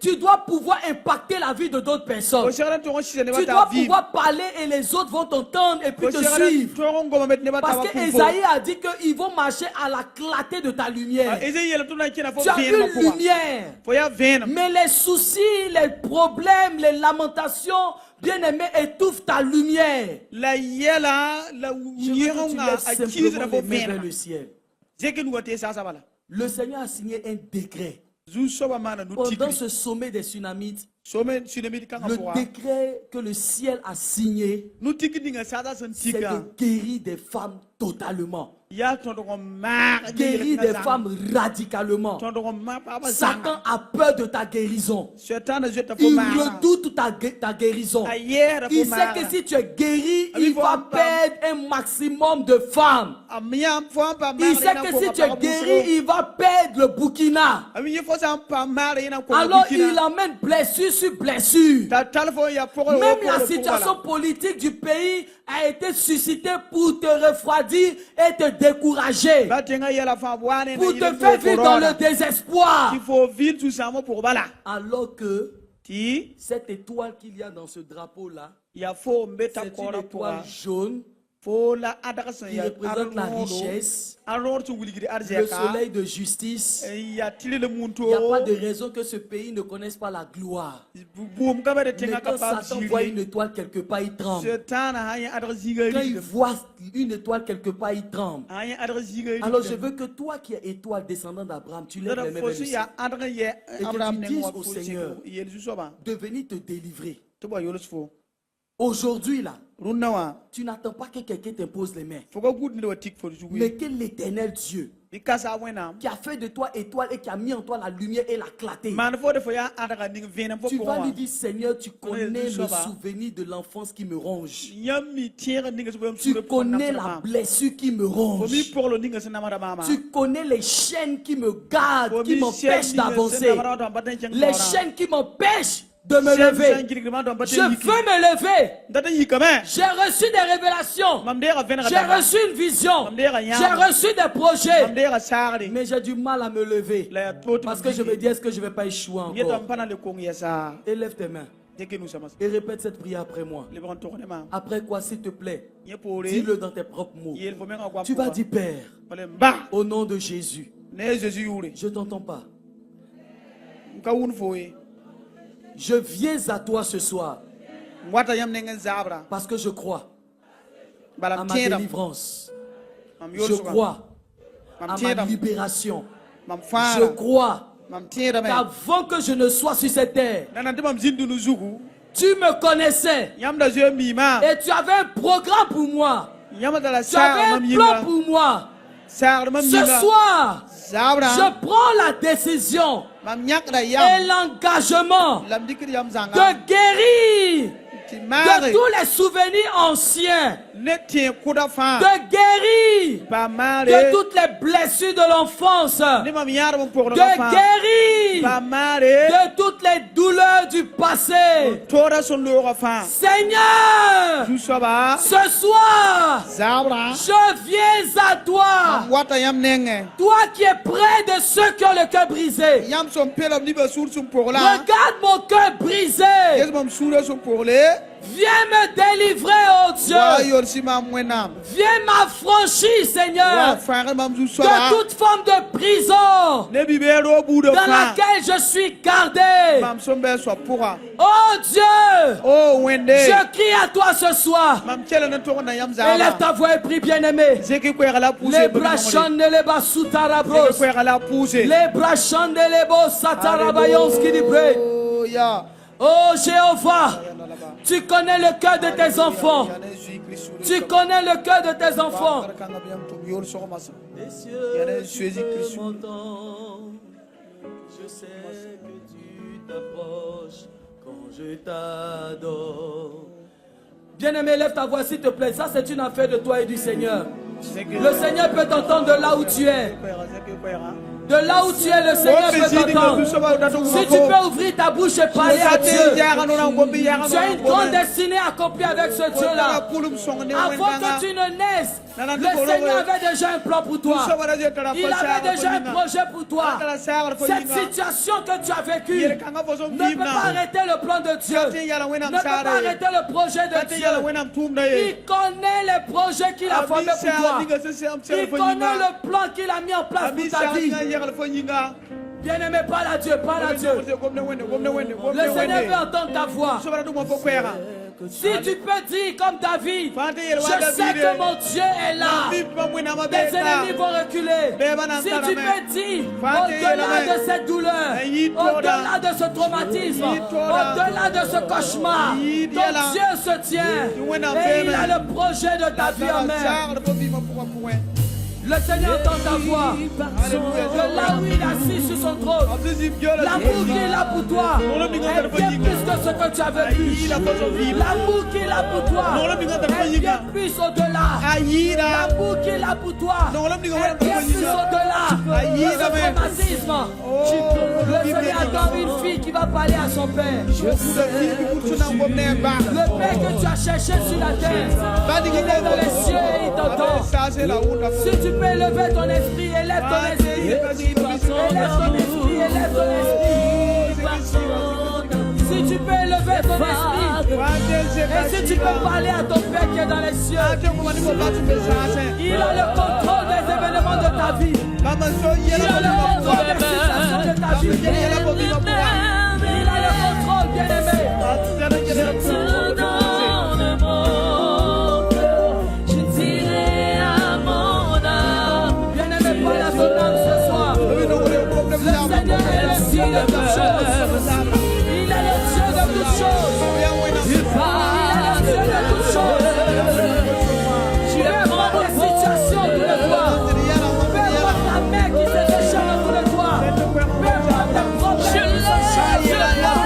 Tu dois pouvoir impacter la vie de d'autres personnes. Tu dois pouvoir parler et les autres vont t'entendre et puis te suivre. Parce que Esaïe a dit qu'ils vont marcher à la clarté de ta lumière. Tu as une lumière. Mais les soucis, les problèmes, les lamentations, bien-aimé, étouffe ta lumière. Je veux que tu lèves simplement les mains vers le ciel. Le Seigneur a signé un décret pendant ce sommet des Tsunamites. Le décret que le ciel a signé, c'est de guérir des femmes totalement. Guérir des femmes radicalement. Satan a peur de ta guérison. Il redoute ta guérison. Il sait que si tu es guéri, il va perdre un maximum de femmes. Il sait que si tu es guéri, il va perdre le Burkina. Alors il emmène blessure sur blessure. Même la situation politique du pays a été suscitée pour te refroidir et te décourager, pour te faire vivre dans le désespoir. Alors que cette étoile qu'il y a dans ce drapeau-là, c'est une étoile jaune qui représente la richesse, le soleil de justice. Il n'y a pas de raison que ce pays ne connaisse pas la gloire. Mais quand Satan voit une étoile quelque part, il tremble. Quand il voit une étoile quelque part, il tremble. Alors je veux que toi qui es étoile descendant d'Abraham, tu lèves les mains vers le ciel et que tu dises au Seigneur de venir te délivrer. Aujourd'hui là, tu n'attends pas que quelqu'un t'impose les mains, mais que l'Éternel Dieu qui a fait de toi étoile et qui a mis en toi la lumière et la clarté, tu vas lui dire: Seigneur, tu connais le souvenir de l'enfance qui me ronge, tu connais la blessure qui me ronge, tu connais les chaînes qui me gardent, qui m'empêchent d'avancer, les chaînes qui m'empêchent de me lever. Je veux me lever. J'ai reçu des révélations. J'ai reçu une vision. J'ai reçu des projets. Mais j'ai du mal à me lever. Parce que je me dis: est-ce que je ne vais pas échouer encore? Élève tes mains et répète cette prière après moi. Après quoi, s'il te plaît, dis-le dans tes propres mots. Tu vas dire: Père, au nom de Jésus. Je t'entends pas. Je viens à toi ce soir parce que je crois à ma délivrance. Je crois à ma libération. Je crois qu'avant que je ne sois sur cette terre, tu me connaissais et tu avais un programme pour moi. Tu avais un plan pour moi. Ce soir, je prends la décision et l'engagement de guérir de tous les souvenirs anciens de guérir de toutes les blessures de l'enfance, de guérir de toutes les douleurs du passé. Seigneur, ce soir, je viens à toi, toi qui es près de ceux qui ont le cœur brisé. Regarde mon cœur brisé. Viens me délivrer, oh Dieu. Viens m'affranchir, Seigneur, de toute forme de prison dans laquelle je suis gardé. Oh Dieu, je crie à toi ce soir. Élève ta voix et prie, bien-aimé. Les bras chantent les bas sous tarabros. Les bras chantent les bas satarabayons qui dit près. Oh Jéhovah, tu connais le cœur de tes enfants. Tu connais le cœur de tes enfants. Je sais que tu t'approches quand je t'adore. Bien-aimé, lève ta voix s'il te plaît. Ça c'est une affaire de toi et du Seigneur. Le Seigneur peut t'entendre de là où tu es. De là où tu es, le Seigneur peut t'entendre. Si tu peux ouvrir ta bouche et parler à Dieu, tu as une grande destinée accomplie avec ce Dieu-là. Avant que tu ne naisses, le Seigneur avait déjà un plan pour toi. Il avait déjà un projet pour toi. Cette situation que tu as vécue ne peut pas arrêter le plan de Dieu. Ne peut pas arrêter le projet de Dieu. Il connaît les projets qu'il a formés pour toi. Il connaît le plan qu'il a mis en place pour ta vie. Bien-aimé, parle à Dieu, parle à Dieu. Le Seigneur veut entendre ta voix. Si tu peux dire comme David, je sais que mon Dieu est là, tes ennemis vont reculer. Si tu peux dire, au-delà de cette douleur, au-delà de ce traumatisme, au-delà de ce cauchemar, ton Dieu se tient et il a le projet de ta vie en main. Le Seigneur entend ta voix. De là où il est assis sur son trône, l'amour qu'il a pour toi est bien plus que ce que tu as vécu. L'amour qu'il a pour toi est bien plus au-delà. L'amour qu'il a pour toi est bien plus au-delà de ce traumatisme. Le Seigneur attend une fille qui va parler à son père. Le père que tu as cherché sur la terre, il est dans les cieux et il t'entend. Si tu peux élever ton esprit, élève ton esprit. Élève ton esprit, élève ton esprit. Si tu peux élever ton esprit, et si tu peux parler à ton Père qui est dans les cieux, il a le contrôle des événements de ta vie. Il a le contrôle des situations de ta vie. Il a le contrôle, bien-aimé. Je te donne mon cœur, je dirai à mon âme. Bien-aimé, parle à ton âme ce soir. Le Seigneur est le Dieu de toutes choses. Il est le Dieu de toutes choses. Il est le Dieu de toutes choses. Tu es voir des situations de le voir. Peu importe la main qui se déchaîne autour de toi. Peu importe les problèmes qui se chargent de toi.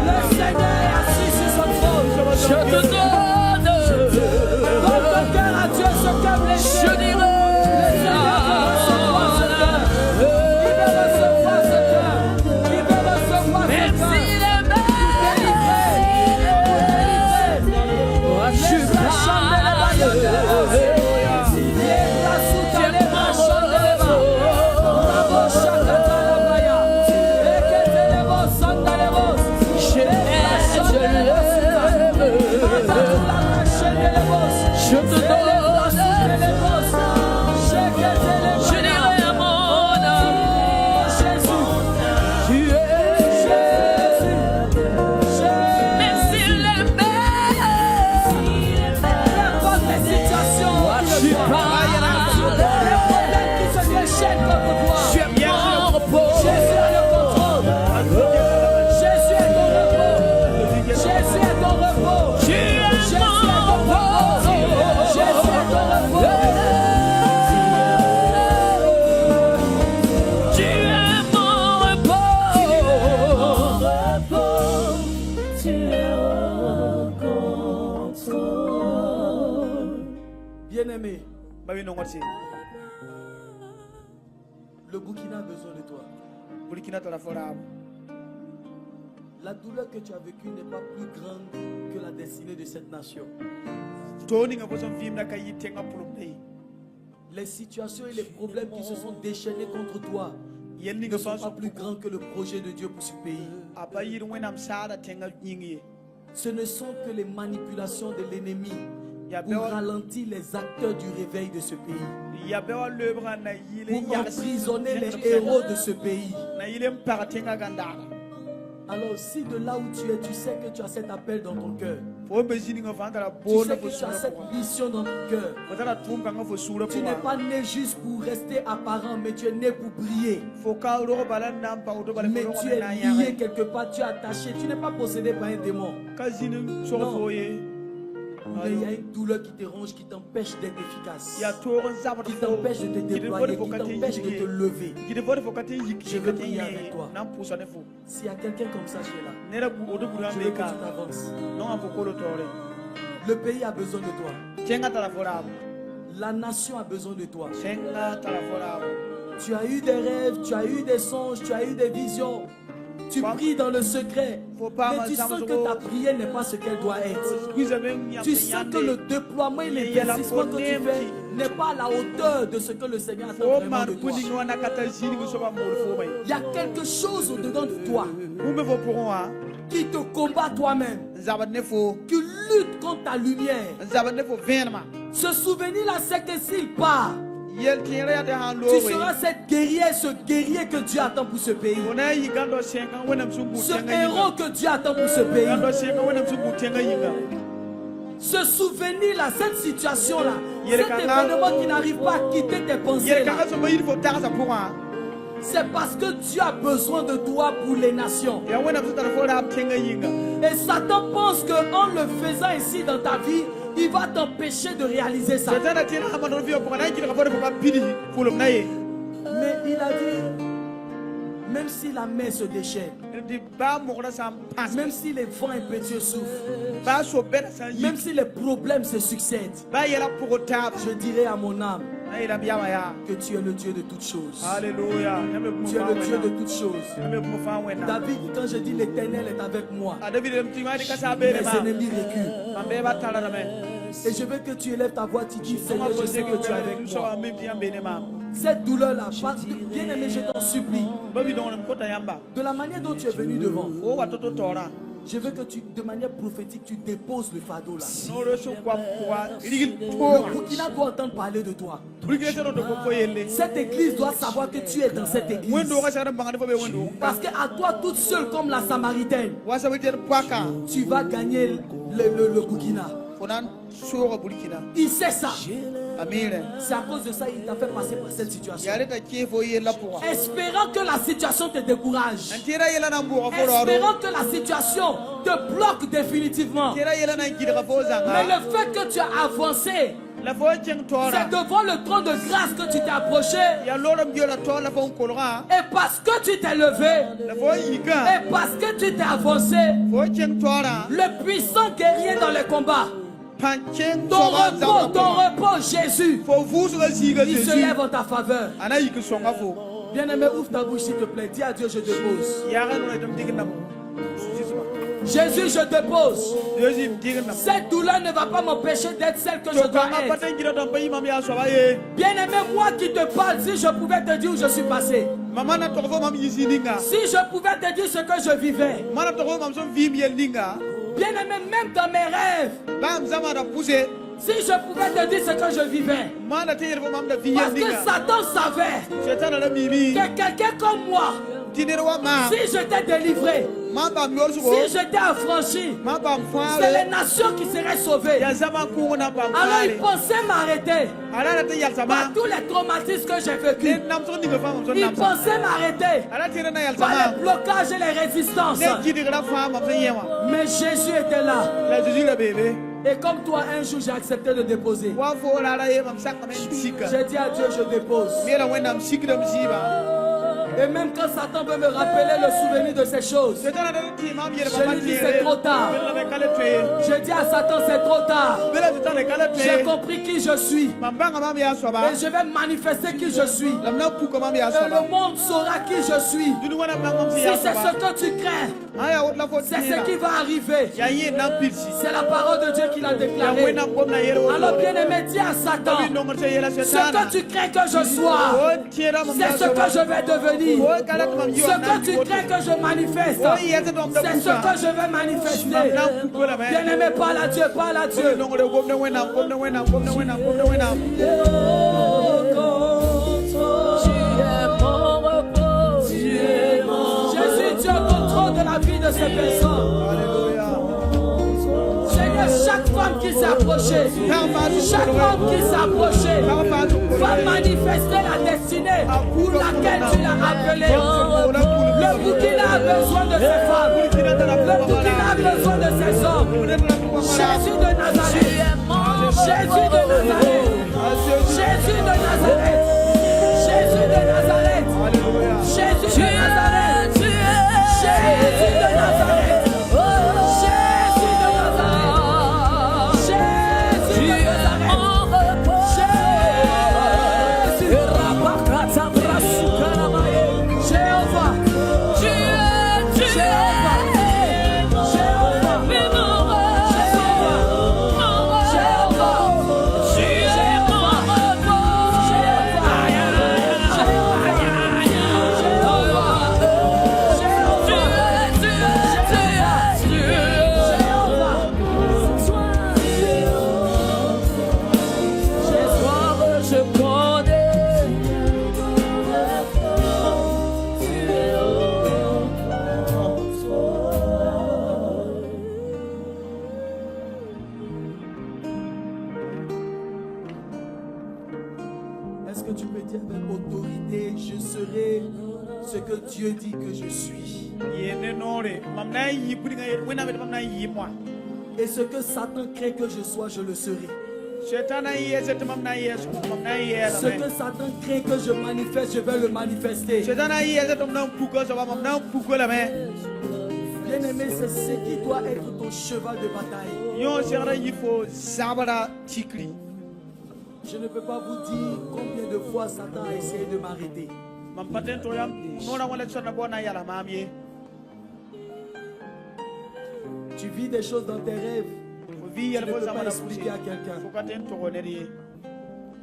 Le Seigneur est assis sur son trône. Je te donne. Donne ton cœur à Dieu, ce cœur blessé. Je dirai. Le Seigneur veut recevoir ce cœur. Il veut recevoir ce cœur. Il veut recevoir ce cœur. Bien-aimé, le Burkina a besoin de toi. La douleur que tu as vécue n'est pas plus grande que la destinée de cette nation. Les situations et les problèmes qui se sont déchaînés contre toi ne sont pas plus grands que le projet de Dieu pour ce pays. Ce ne sont que les manipulations de l'ennemi pour ralentir les acteurs du réveil de ce pays, pour emprisonner les héros de ce pays. Alors si de là où tu es, tu sais que tu as cet appel dans ton cœur, tu sais que tu as cette mission dans ton cœur, tu n'es pas né juste pour rester apparent, mais tu es né pour briller. Mais tu es lié quelque part, tu es attaché, tu n'es pas possédé par un démon. Non. Mais il y a une douleur qui te ronge, qui t'empêche d'être efficace, qui t'empêche de te déployer, qui t'empêche de te lever. Je veux prier avec toi. S'il y a quelqu'un comme ça qui est là, je veux que tu t'avances. Le pays a besoin de toi. La nation a besoin de toi. Tu as eu des rêves, tu as eu des songes, tu as eu des visions. Tu pries dans le secret, mais tu sens que ta prière n'est pas ce qu'elle doit être. Tu sens que le déploiement et l'investissement que tu fais n'est pas à la hauteur de ce que le Seigneur attend vraiment de toi. Il y a quelque chose au-dedans de toi qui te combat toi-même, qui lutte contre ta lumière. Ce souvenir-là, c'est que s'il part, tu seras cette guerrière, ce guerrier que Dieu attend pour ce pays. Ce héros que Dieu attend pour ce pays. Ce souvenir-là, cette situation-là, cet événement qui n'arrive pas à quitter tes pensées, c'est parce que Dieu a besoin de toi pour les nations. Et Satan pense qu'en le faisant ici dans ta vie, il va t'empêcher de réaliser ça. Mais il a dit, même si la mer se déchaîne, même si les vents impétueux souffrent, même si les problèmes se succèdent, je dirai à mon âme que tu es le Dieu de toutes choses. Alléluia. Tu es le Dieu de toutes choses. David, quand je dis l'Éternel est avec moi, mes ennemis reculent. Et je veux que tu élèves ta voix, tu dis, Seigneur, je sais que tu es avec moi. Cette douleur-là, bien aimé, je t'en supplie, de la manière dont tu es venu devant, je veux que tu, de manière prophétique, tu déposes le fardeau là. Le Burkina doit entendre parler de toi. Cette église doit savoir que tu es dans cette église. Parce qu'à toi toute seule comme la Samaritaine, tu vas gagner le Burkina. Il sait ça. C'est à cause de ça qu'il t'a fait passer par cette situation. Espérant que la situation te décourage, espérant que la situation te bloque définitivement. Mais le fait que tu as avancé, c'est devant le trône de grâce que tu t'es approché. Et parce que tu t'es levé, et parce que tu t'es avancé, le puissant guerrier dans les combats, ton repos, Jésus, il se lève en ta faveur. Bien-aimé, ouvre ta bouche s'il te plaît. Dis à Dieu, je dépose. Jésus, je dépose. Cette douleur ne va pas m'empêcher d'être celle que je dois être. Bien-aimé, moi qui te parle, si je pouvais te dire où je suis passé, si je pouvais te dire ce que je vivais, bien-aimé, même dans mes rêves, si je pouvais te dire ce que je vivais, parce que Satan savait que quelqu'un comme moi, si j'étais délivré, si j'étais affranchi, c'est les nations qui seraient sauvées. Alors il pensait m'arrêter par tous les traumatismes que j'ai vécu. Il pensait m'arrêter par les blocages et les résistances. Mais Jésus était là. Et comme toi, un jour, j'ai accepté de déposer. J'ai dit à Dieu, je dépose. Et même quand Satan veut me rappeler le souvenir de ces choses, je lui dis c'est trop tard. Je dis à Satan c'est trop tard. J'ai compris qui je suis. Et je vais manifester qui je suis. Et le monde saura qui je suis. Si c'est ce que tu crains, c'est ce qui va arriver. C'est la parole de Dieu qui l'a déclaré. Alors bien aimé, dis à Satan, ce que tu crains que je sois, c'est ce que je vais devenir. Ce que tu crains que je manifeste, c'est ce que je vais manifester. Bien aimé, parle à Dieu, parle à Dieu. Jésus, tu es au contrôle de la vie de ces personnes. Seigneur, chaque femme qui s'est approchée, chaque homme qui s'est approché, va manifester la destinée pour laquelle tu l'as appelé. Le Burkina a besoin de ces femmes. Le Burkina a besoin de ces hommes. Jésus de Nazareth. Jésus de Nazareth. Jésus de Nazareth. Jésus de Nazareth. Jésus de Nazareth. Jésus de Nazareth. Jésus de Nazareth. Dieu dit que je suis. Et ce que Satan craint que je sois, je le serai. Ce que Satan craint que je manifeste, je vais le manifester. Bien aimé, c'est ce qui doit être ton cheval de bataille. Je ne peux pas vous dire combien de fois Satan a essayé de m'arrêter. Tu vis des choses dans tes rêves. Tu ne peux pas expliquer à quelqu'un.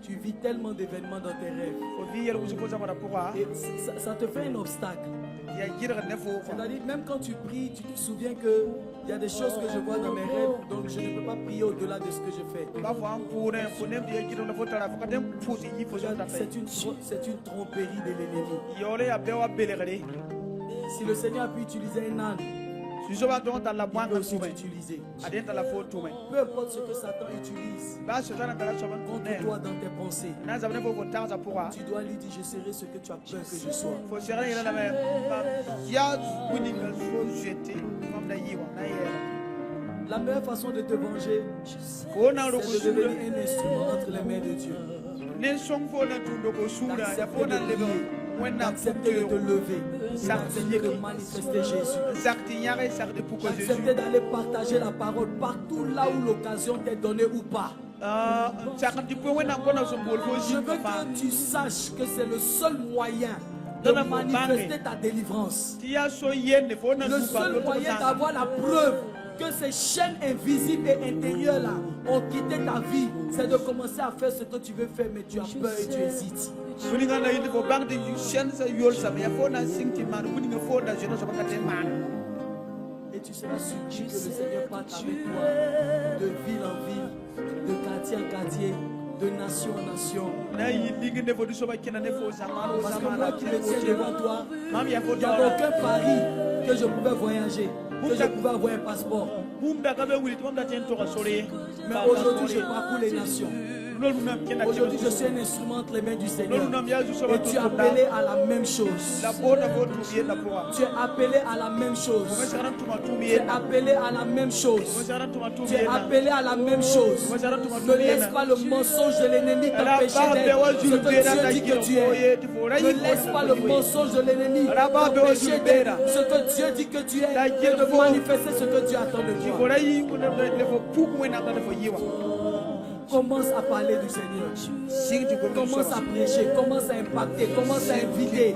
Tu vis tellement d'événements dans tes rêves. Et ça te fait un obstacle. C'est-à-dire, même quand tu pries, tu te souviens qu'il y a des choses que je vois dans mes rêves, donc je ne peux pas prier au-delà de ce que je fais. C'est une tromperie de l'ennemi. Si le Seigneur a pu utiliser un âne, il peut aussi t'utiliser. Peu importe ce que Satan utilise contre toi dans tes pensées, tu dois lui dire: je serai ce que tu as peur que je sois. La meilleure façon de te venger, c'est de devenir un instrument entre les mains de Dieu. D'accepter de te lever, d'accepter de manifester Jésus, d'accepter d'aller partager la parole partout là où l'occasion t'est donnée ou pas. Je veux que tu saches que c'est le seul moyen de manifester ta délivrance. Le seul moyen d'avoir la preuve que ces chaînes invisibles et intérieures là ont quitté ta vie, c'est de commencer à faire ce que tu veux faire, mais tu as peur et tu hésites. Et tu seras surpris que le Seigneur parte avec toi de ville en ville, de quartier en quartier, de nation en nation. Parce que moi qui me tiens devant toi, il n'y a aucun pari que je pouvais voyager. que je pouvais avoir un passeport. Mais aujourd'hui, je parcours les nations. Aujourd'hui, je suis un instrument entre les mains du Seigneur. Et tu es appelé à la même chose. Tu es appelé à la même chose. Tu es appelé à la même chose. Tu es appelé à la même chose. Ne laisse pas le mensonge de l'ennemi t'empêcher d'être ce que Dieu dit que tu es. Ne laisse pas le mensonge de l'ennemi t'empêcher d'être ce que Dieu dit que tu es et de manifester ce que Dieu attend de toi. Commence à parler du Seigneur. Commence à prêcher, commence à impacter, commence à inviter.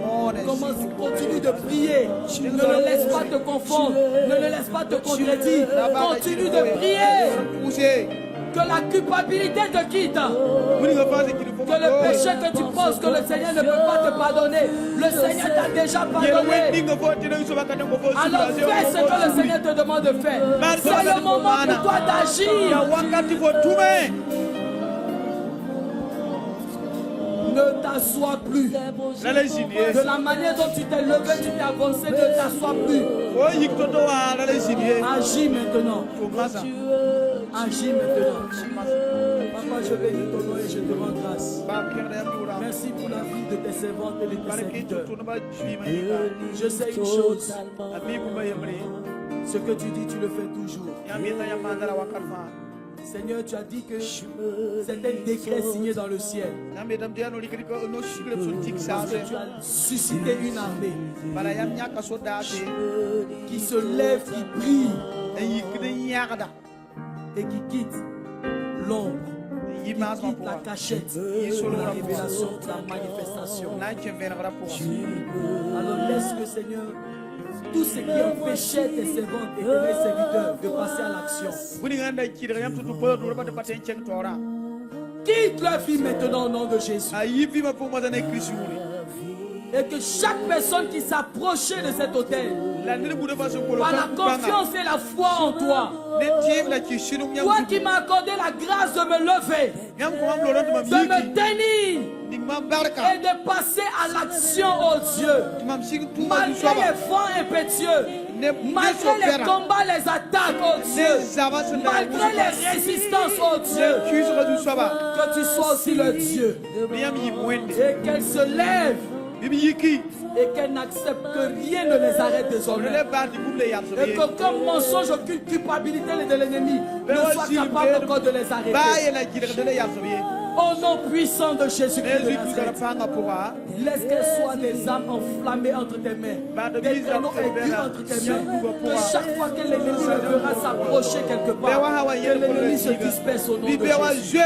Continue de prier. Ne le laisse pas te confondre. Ne le laisse pas te contredire. Continue de prier. Que la culpabilité te quitte. Que le péché que tu penses que le Seigneur ne peut pas te pardonner, le Seigneur t'a déjà pardonné. Alors fais ce que le Seigneur te demande de faire. C'est le moment pour toi d'agir. Ne t'assois plus. De la manière dont tu t'es levé, tu t'es avancé, ne t'assois plus. Agis maintenant. Agis maintenant. Papa, je bénis ton nom et je te rends grâce. Merci pour la vie de tes servantes et de tes serviteurs. Je sais une chose. Ce que tu dis, tu le fais toujours. Seigneur, tu as dit que c'est un décret signé dans le ciel. Parce que tu as suscité une armée qui se lève, qui brille et qui quitte l'ombre, qui quitte la cachette sur la révélation, la manifestation. Alors laisse le Seigneur tout ce qui empêchait tes servantes et tes serviteurs de passer à l'action. Quitte leur vie maintenant au nom de Jésus. Et que chaque personne qui s'approchait de cet autel, par la confiance et la foi en toi, toi qui m'as accordé la grâce de me lever, de me tenir et de passer à l'action, oh Dieu, malgré les vents impétueux, malgré les combats, les attaques, oh Dieu, malgré les résistances, oh Dieu, que tu sois aussi le Dieu et qu'elle se lève et qu'elle n'accepte que rien ne les arrête désormais. Et qu'aucun mensonge, aucune culpabilité de l'ennemi ne soit capable encore de les arrêter. Au nom puissant de Jésus-Christ de Nazareth, laisse qu'elles soient des âmes enflammées entre tes mains, des traîneaux aigus entre tes mains, que chaque fois que l'ennemi le verra s'approcher quelque part, que l'ennemi se disperse au nom de Jésus.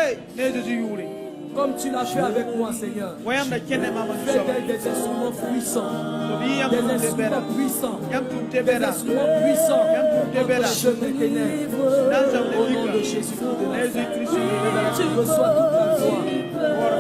Comme tu l'as fait avec moi, Seigneur. Fais d'elle des instruments puissants. Des instruments puissants. Des instruments puissants. Contre les jeux des ténèbres. Au nom de Jésus-Christ de Nazareth. Reçois toute la gloire.